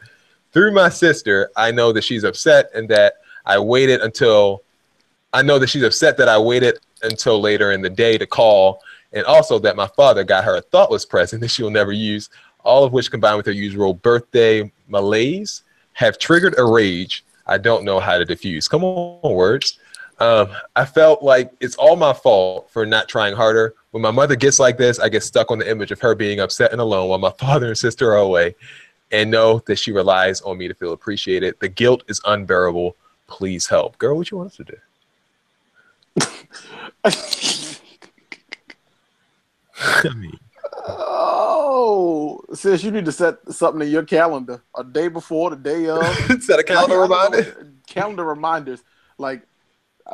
Through my sister, I know that she's upset and that I waited until later in the day to call, and also that my father got her a thoughtless present that she'll never use, all of which combined with her usual birthday malaise have triggered a rage I don't know how to diffuse. Come on, words. I felt like it's all my fault for not trying harder. When my mother gets like this, I get stuck on the image of her being upset and alone while my father and sister are away, and know that she relies on me to feel appreciated. The guilt is unbearable. Please help. Girl, what you want us to do? I mean, oh, sis, you need to set something in your calendar a day before, the day of. Set a calendar reminder. Calendar reminders. Like,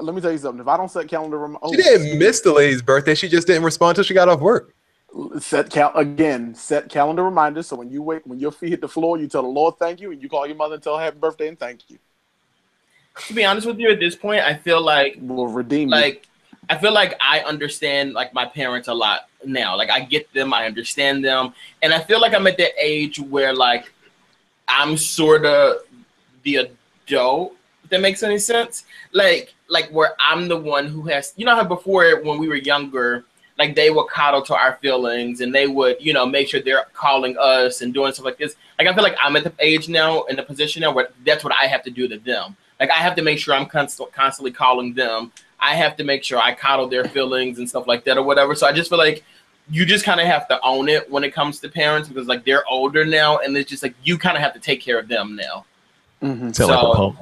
let me tell you something. If I don't set calendar reminders, she didn't miss the lady's birthday. She just didn't respond until she got off work. Set calendar reminders. So when your feet hit the floor, you tell the Lord thank you, and you call your mother and tell her happy birthday and thank you. To be honest with you, at this point, I feel like we'll redeem you. I feel like I understand like my parents a lot now. Like I get them, I understand them, and I feel like I'm at that age where like I'm sort of the adult. If that makes any sense. Like where I'm the one who has, you know how before when we were younger, like they would coddle to our feelings and they would, you know, make sure they're calling us and doing stuff like this. Like I feel like I'm at the age now, in the position now where that's what I have to do to them. Like I have to make sure I'm constantly calling them. I have to make sure I coddle their feelings and stuff like that or whatever. So I just feel like you just kind of have to own it when it comes to parents, because like they're older now and it's just like you kind of have to take care of them now. Mm-hmm. So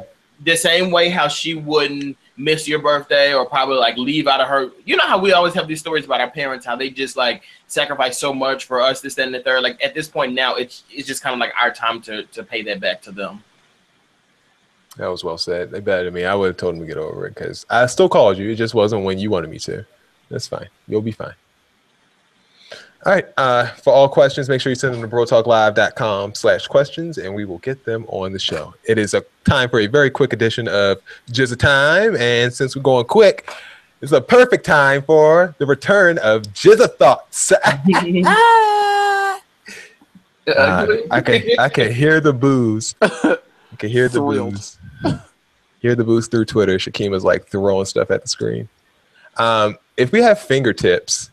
the same way how she wouldn't miss your birthday or probably like leave out of her, you know how we always have these stories about our parents, how they just like sacrifice so much for us, this, that, and the third. Like at this point now, it's just kind of like our time to pay that back to them. That was well said. They better me. I would have told them to get over it because I still called you. It just wasn't when you wanted me to. That's fine. You'll be fine. All right. For all questions, make sure you send them to brotalklive.com/questions and we will get them on the show. It is a time for a very quick edition of Jizza Time. And since we're going quick, it's a perfect time for the return of Jizza Thoughts. I can hear the booze. I can hear the booze. Hear the booze through Twitter. Shakim is like throwing stuff at the screen. If we have fingertips,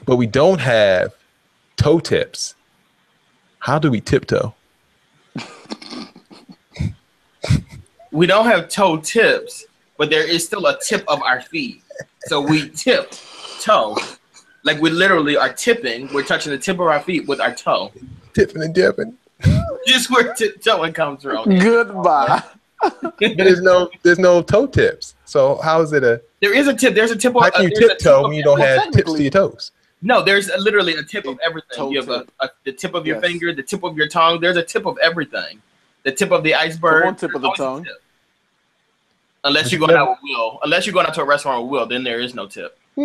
but we don't have toe tips. How do we tiptoe? We don't have toe tips, but there is still a tip of our feet. So we tip toe. Like we literally are tipping. We're touching the tip of our feet with our toe. Tipping and dipping. Just where tiptoeing comes from. Goodbye. There's no toe tips. So how is it There is a tip. There's a tip. How can you tiptoe when you don't have tips to your toes? No, there's literally a tip of everything. You have the tip of your finger, the tip of your tongue. There's a tip of everything. The tip of the iceberg. One tip of the tongue. Unless you're going out with Will. Unless you're going out to a restaurant with Will, then there is no tip. That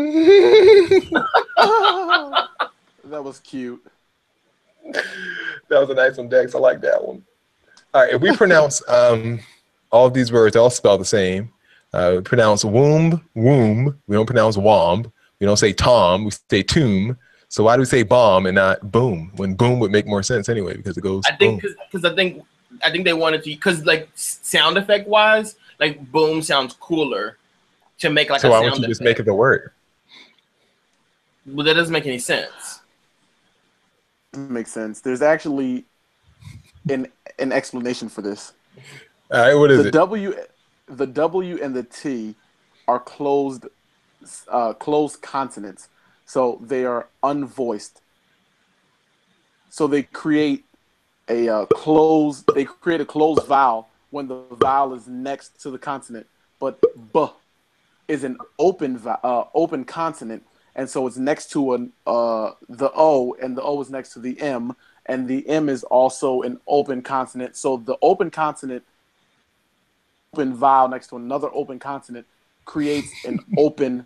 was cute. That was a nice one, Dex. I like that one. All right, if we pronounce all of these words, they all spell the same. We pronounce womb. We don't pronounce womb. We don't say Tom. We say tomb. So why do we say bomb and not boom? When boom would make more sense anyway, because it goes. I think because I think they wanted to, because like sound effect wise, like boom sounds cooler to make like. So a why sound don't you just effect. make it the word? Well, that doesn't make any sense. Makes sense. There's actually an explanation for this. All right, what is it? The W and the T are closed consonants, so they are unvoiced. So they create a closed vowel when the vowel is next to the consonant, but B is an open consonant, and so it's next to the O, and the O is next to the M, and the M is also an open consonant. So the open vowel next to another open consonant creates an open.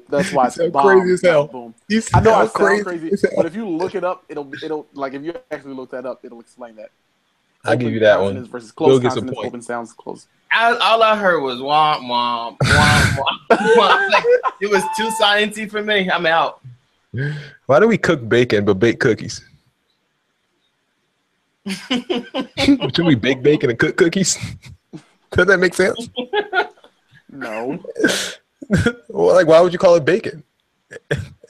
That's why it's so bomb, crazy as hell. Boom. I know I sound crazy, but if you look it up, it'll like if you actually look that up, it'll explain that. I'll give you that one. Versus closed consonants, open sounds closed. All I heard was womp womp womp womp. Like, it was too sciencey for me. I'm out. Why do we cook bacon but bake cookies? Should we bake bacon and cook cookies? Does that make sense? No. Well, like, why would you call it bacon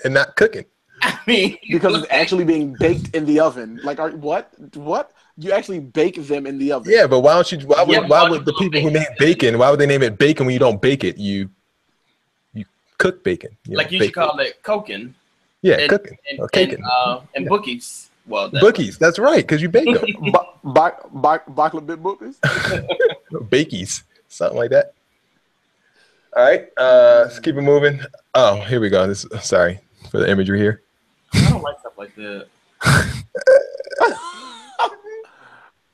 and not cooking? I mean, because it's actually being baked in the oven. Like, what? You actually bake them in the oven? Yeah, but why don't you? Why would the people who name bacon? Why would they name it bacon when you don't bake it? You cook bacon. You should call it coking. Yeah, cooking or caking and bookies. Well, bookies. That's right, because you bake them. Bakla bit bookies. Bakies, something like that. All right, let's keep it moving. Oh, here we go. Sorry for the imagery here. I don't like stuff like that.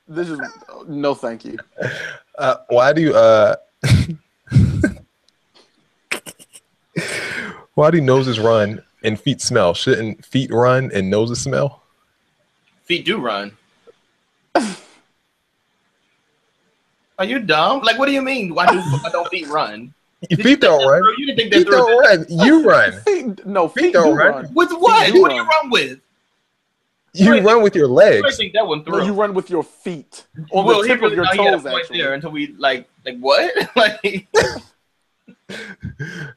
This is no, thank you. Why do noses run and feet smell? Shouldn't feet run and noses smell? Feet do run. Are you dumb? Like, what do you mean? Why don't feet run? Your feet don't run. You didn't think feet don't run. You run. Feet don't run. With what? What do you run with? You run with your legs. I think that one through. No, you run with your feet on the tip of your toes. Actually, there until we like what? Like.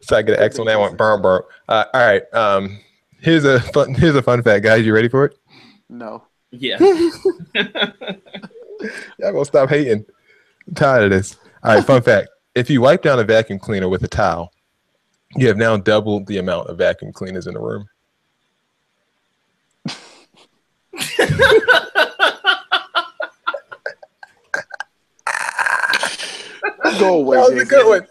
So I get an X on that one. Burn. All right. Here's a fun fact, guys. You ready for it? No. Yeah. Y'all gonna stop hating. I'm tired of this. All right. Fun fact: if you wipe down a vacuum cleaner with a towel, you have now doubled the amount of vacuum cleaners in the room. Go away. That was a good one.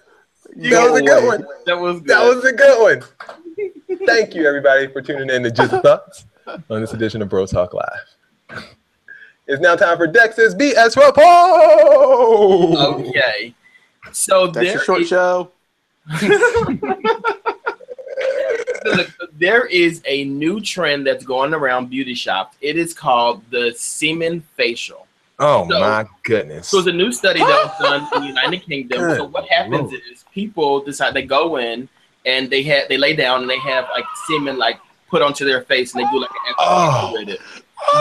That was a good one. That was good. That was a good one. Thank you, everybody, for tuning in to Just Thoughts on this edition of Bro Talk Live. It's now time for Dexters Beat as report. Okay. So Dexter short show. There is a new trend that's going around beauty shops. It is called the semen facial. Oh, my goodness. So it's a new study that was done in the United Kingdom. So what happens is people decide, they go in and they lay down and they have like semen like put onto their face and they do like an exercise with it.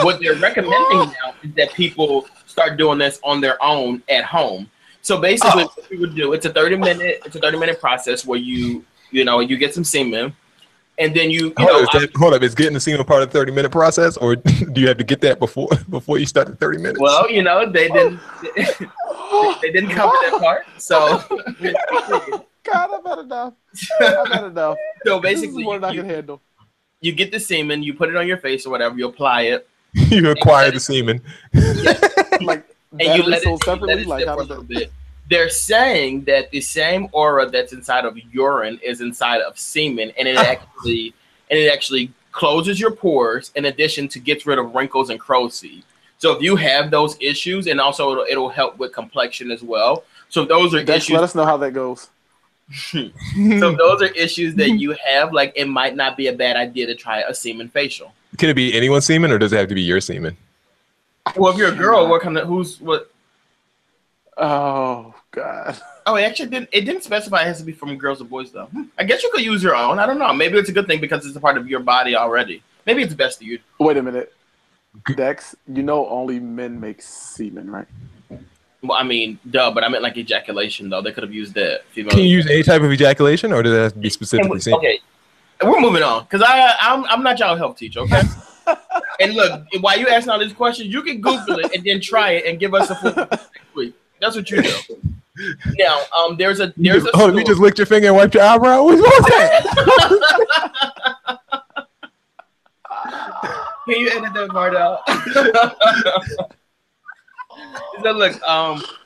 What they're recommending now is that people start doing this on their own at home. So basically what you would do, it's a 30-minute process where you get some semen and then you hold up. Is getting the semen part of the 30-minute process, or do you have to get that before you start the 30 minutes? Well, they didn't they didn't cover that part, so. God, I've had enough. I've had enough. So basically, more than I can handle. You get the semen, you put it on your face or whatever, you apply it. You acquire the semen. Like, and you let it separately. Like, how does that bit? They're saying that the same aura that's inside of urine is inside of semen, and it actually closes your pores in addition to gets rid of wrinkles and crow's feet. So if you have those issues, and also it'll help with complexion as well. So if those are issues. Let us know how that goes. So if those are issues that you have, like, it might not be a bad idea to try a semen facial. Can it be anyone's semen, or does it have to be your semen? Well, if you're a girl, what? Oh God. Oh, it actually didn't specify it has to be from girls or boys though. I guess you could use your own. I don't know. Maybe it's a good thing because it's a part of your body already. Maybe it's best to use. Wait a minute, Dex. Only men make semen, right? Well, I mean, duh, but I meant like ejaculation though. They could have used that. Can you use any type of ejaculation, or does it have to be specifically semen? Okay, we're moving on because I'm not y'all health teacher, okay? And look, while you asking all these questions, you can Google it and then try it and give us a full next week. That's what you do. Now, there's a hold on, you just licked your finger and wiped your eyebrow? What was that? Can you edit that part out? So look,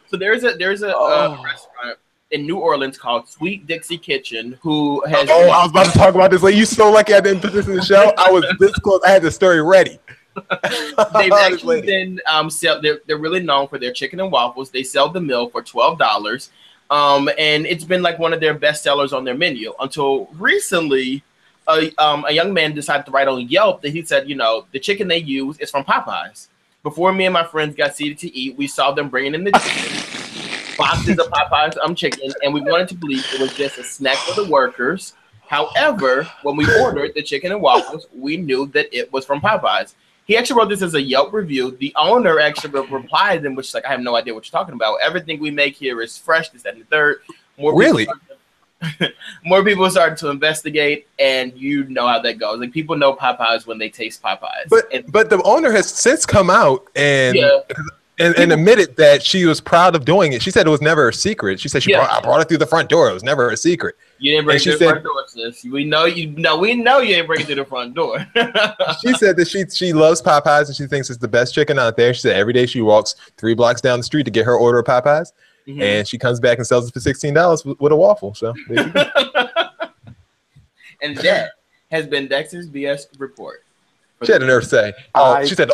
so there's a restaurant in New Orleans called Sweet Dixie Kitchen who has. Oh, I was about to talk about this. Like, you so lucky I didn't put this in the show. I was this close. I had the story ready. They've actually been they're really known for their chicken and waffles. They sell the meal for $12, and it's been like one of their best sellers on their menu until recently. A young man decided to write on Yelp that he said, the chicken they use is from Popeyes. Before me and my friends got seated to eat, we saw them bringing in the chicken, boxes of Popeyes chicken, and we wanted to believe it was just a snack for the workers. However, when we ordered the chicken and waffles, we knew that it was from Popeyes. He actually wrote this as a Yelp review. The owner actually replied in which, like, I have no idea what you're talking about. Everything we make here is fresh, this, that, and the third. More people started to investigate, and you know how that goes. Like, people know Popeyes when they taste Popeyes. But the owner has since come out and admitted that she was proud of doing it. She said it was never a secret. She said I brought it through the front door. It was never a secret. You didn't bring it through the front door, sis. We know you didn't bring it through the front door. She said that she loves Popeyes and she thinks it's the best chicken out there. She said every day she walks 3 blocks down the street to get her order of Popeyes. Mm-hmm. And she comes back and sells it for $16 with a waffle. So there you go. And that has been Dexter's BS report. She had the nerve to say, she said,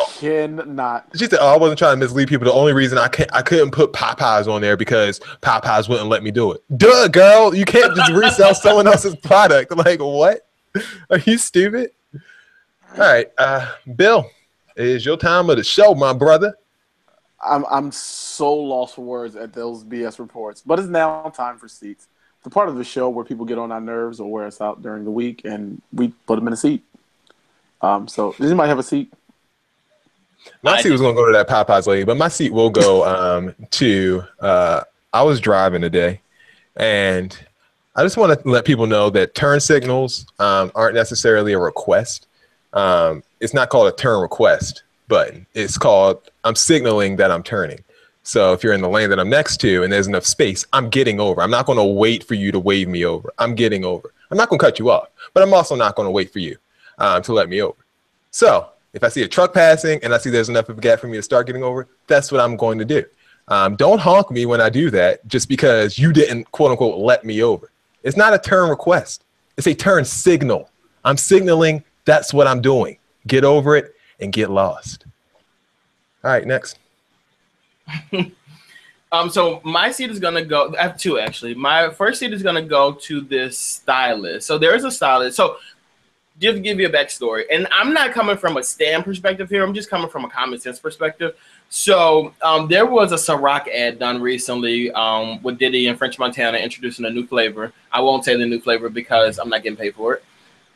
I wasn't trying to mislead people. The only reason I couldn't put Popeyes on there because Popeyes wouldn't let me do it. Duh, girl, you can't just resell someone else's product. Like, what? Are you stupid? All right, Bill, it is your time of the show, my brother. I'm so lost for words at those BS reports, but it's now time for seats. The part of the show where people get on our nerves or wear us out during the week, and we put them in a seat. So does anybody have a seat? My seat was going to go to that Popeyes lady, but my seat will go to I was driving today, and I just want to let people know that turn signals aren't necessarily a request. It's not called a turn request button. It's called I'm signaling that I'm turning. So if you're in the lane that I'm next to and there's enough space, I'm getting over. I'm not going to wait for you to wave me over. I'm getting over. I'm not going to cut you off, but I'm also not going to wait for you to let me over. So if I see a truck passing and I see there's enough of a gap for me to start getting over, that's what I'm going to do. Don't honk me when I do that just because you didn't, quote unquote, let me over. It's not a turn request. It's a turn signal. I'm signaling that's what I'm doing. Get over it and get lost. All right, next. So my seat is gonna go. I have two actually. My first seat is gonna go to this stylist. So there is a stylist. So just to give you a backstory, and I'm not coming from a Stan perspective here. I'm just coming from a common sense perspective. So there was a Ciroc ad done recently with Diddy and French Montana introducing a new flavor. I won't say the new flavor because I'm not getting paid for it.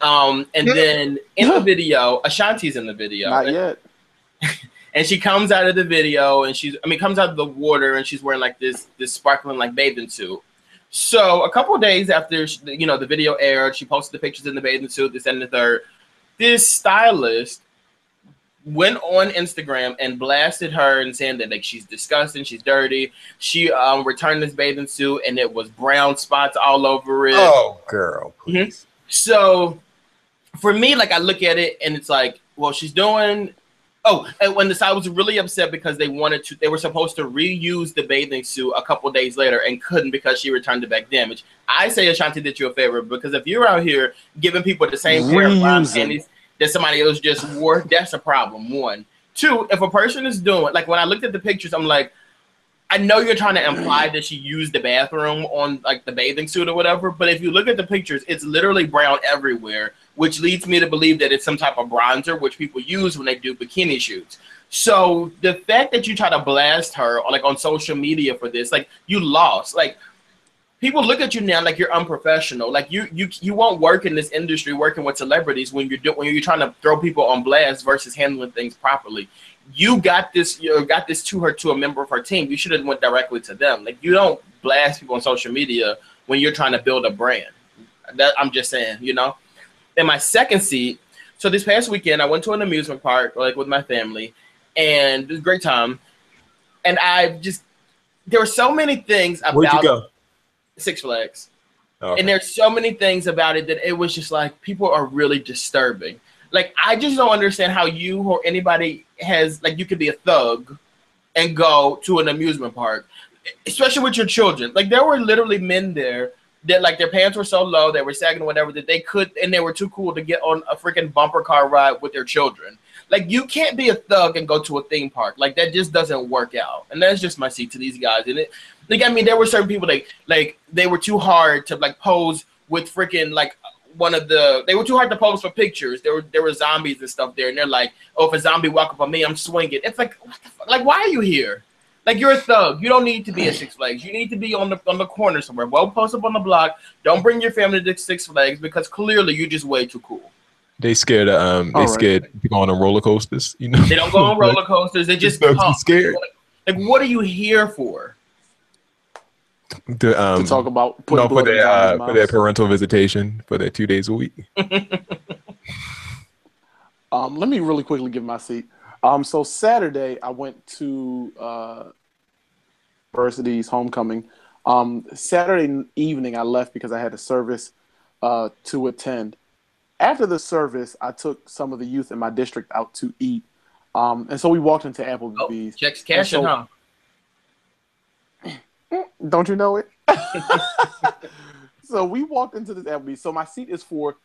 And then in the video, Ashanti's in the video. Not yet. And she comes out of the video and comes out of the water and she's wearing like this sparkling like bathing suit. So a couple of days after the video aired, she posted the pictures in the bathing suit, this and the third. This stylist went on Instagram and blasted her and saying that like she's disgusting, she's dirty. She returned this bathing suit and it was brown spots all over it. Oh, girl, please. Mm-hmm. So for me, like I look at it and it's like, well, she's doing. Oh, and when I was really upset because they were supposed to reuse the bathing suit a couple days later and couldn't because she returned it back damaged. I say Ashanti did you a favor because if you're out here giving people the same pair of panties that somebody else just wore, that's a problem. One. Two, if a person is doing, like when I looked at the pictures, I'm like, I know you're trying to imply that she used the bathroom on like the bathing suit or whatever, but if you look at the pictures, it's literally brown everywhere, which leads me to believe that it's some type of bronzer, which people use when they do bikini shoots. So the fact that you try to blast her like on social media for this, like you lost. Like people look at you now like you're unprofessional. Like you won't work in this industry working with celebrities when you're trying to throw people on blast versus handling things properly. You got this to her, to a member of her team. You should have went directly to them. Like you don't blast people on social media when you're trying to build a brand. That I'm just saying, In my second seat, so this past weekend I went to an amusement park like with my family, and it was a great time. And there were so many things about. Where'd you go? Six Flags. Okay. And there's so many things about it that it was just like people are really disturbing. Like I just don't understand how you or anybody has like you could be a thug and go to an amusement park, especially with your children. Like there were literally men there that like their pants were so low, they were sagging or whatever that they were too cool to get on a freaking bumper car ride with their children. Like you can't be a thug and go to a theme park. Like that just doesn't work out. And that's just my seat to these guys. And there were certain people like they were too hard to like pose with freaking like they were too hard to pose for pictures. There were zombies and stuff there, and they're like, oh, if a zombie walk up on me, I'm swinging. It's like, what the fuck? Like, why are you here? Like you're a thug. You don't need to be at Six Flags. You need to be on the corner somewhere. Well, post up on the block. Don't bring your family to Six Flags because clearly you're just way too cool. They scared scared to go on roller coasters. They don't go on roller coasters. They just come. Scared. Like what are you here for? To talk about for their parental visitation for their 2 days a week. Let me really quickly give my seat. So Saturday I went to university's homecoming. Saturday evening I left because I had a service to attend. After the service, I took some of the youth in my district out to eat, and so we walked into Applebee's. Oh, checks cashing, huh? Don't you know it? So we walked into this Applebee's. So my seat is for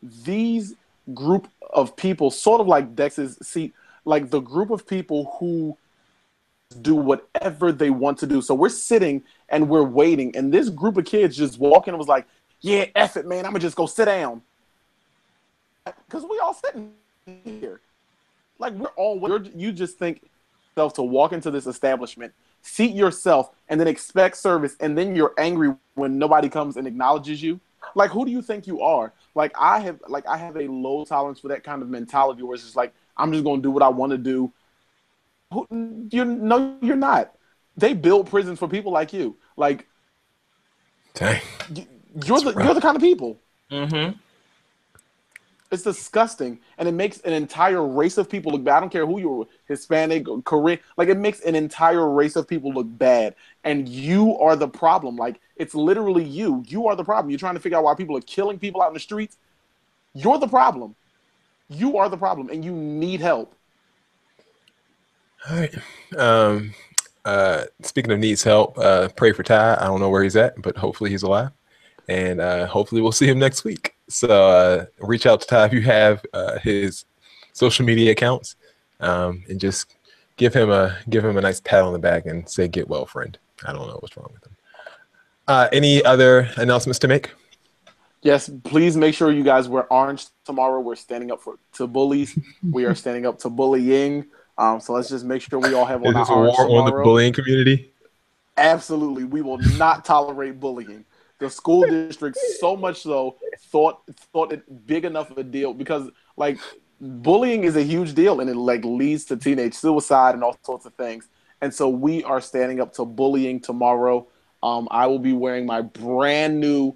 these group of people, sort of like Dex's seat, like the group of people who do whatever they want to do. So we're sitting and we're waiting, and this group of kids just walking and was like, yeah, F it, man, I'm going to just go sit down. Because we all sitting here. Like, you just think yourself to walk into this establishment, seat yourself, and then expect service, and then you're angry when nobody comes and acknowledges you. Like, who do you think you are? Like, I have a low tolerance for that kind of mentality where it's just like, I'm just going to do what I want to do. You're not. They build prisons for people like you. Like, dang. You're the kind of people. Mm-hmm. It's disgusting, and it makes an entire race of people look bad. I don't care who you're, Hispanic, Korean. Like, it makes an entire race of people look bad, and you are the problem. Like, it's literally you. You are the problem. You're trying to figure out why people are killing people out in the streets. You're the problem. You are the problem, and you need help. All right. Speaking of needs help, pray for Ty. I don't know where he's at, but hopefully he's alive, and hopefully we'll see him next week. So reach out to Ty if you have his social media accounts, and just give him a nice pat on the back and say, "Get well, friend." I don't know what's wrong with him. Any other announcements to make? Yes, please make sure you guys wear orange tomorrow. We're standing up to bullies. We are standing up to bullying. So let's just make sure we all have on our orange tomorrow. Is this a war on the bullying community? Absolutely. We will not tolerate bullying. The school district, so much so, thought it big enough of a deal because, like, bullying is a huge deal and it, like, leads to teenage suicide and all sorts of things. And so we are standing up to bullying tomorrow. I will be wearing my brand new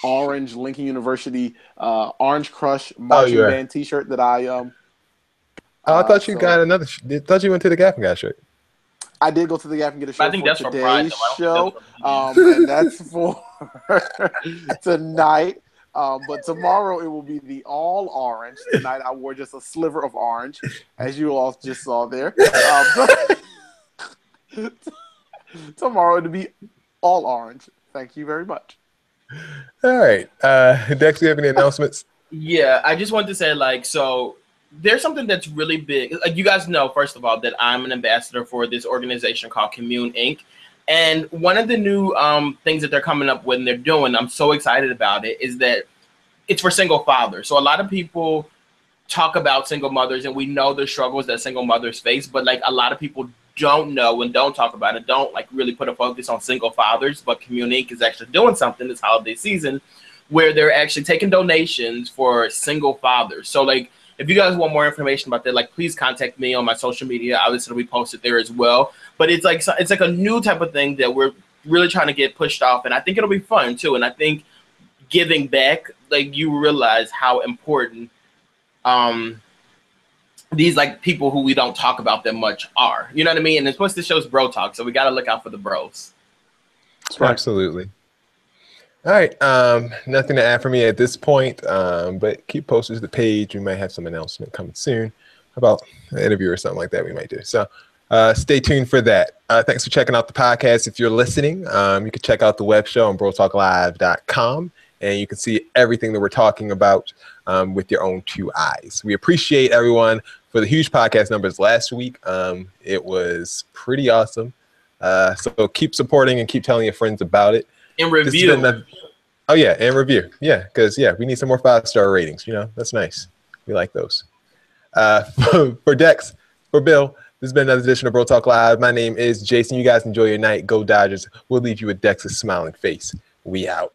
orange Lincoln University Orange Crush marching band T-shirt that I I thought you got another. Thought you went to the Gap and got a shirt. I did go to the Gap and get a shirt I think for that's today's for show, and that's for tonight. But tomorrow it will be the all orange. Tonight I wore just a sliver of orange, as you all just saw there. Tomorrow it'll be all orange. Thank you very much. All right, Dex, do you have any announcements? Yeah, I just wanted to say, like, so there's something that's really big. Like, you guys know, first of all, that I'm an ambassador for this organization called Commune Inc. And one of the new things that they're coming up with and they're doing, I'm so excited about it, is that it's for single fathers. So a lot of people talk about single mothers, and we know the struggles that single mothers face, but like a lot of people don't know and don't talk about it, don't like really put a focus on single fathers. But Commune Inc. is actually doing something this holiday season where they're actually taking donations for single fathers. So like, if you guys want more information about that, like, please contact me on my social media. Obviously, it'll be posted there as well. But it's like a new type of thing that we're really trying to get pushed off, and I think it'll be fun too. And I think giving back, like, you realize how important these like people who we don't talk about that much are. You know what I mean? And it's supposed to show bro talk, so we got to look out for the bros. Absolutely. All right, nothing to add for me at this point, but keep posted to the page. We might have some announcement coming soon about an interview or something like that we might do. So stay tuned for that. Thanks for checking out the podcast. If you're listening, you can check out the web show on brotalklive.com, and you can see everything that we're talking about with your own two eyes. We appreciate everyone for the huge podcast numbers last week. It was pretty awesome. So keep supporting and keep telling your friends about it. And review. Oh yeah, and review. Yeah, because we need some more 5-star ratings. You know, that's nice. We like those. For Dex, for Bill, this has been another edition of Bro Talk Live. My name is Jason. You guys enjoy your night. Go Dodgers. We'll leave you with Dex's smiling face. We out.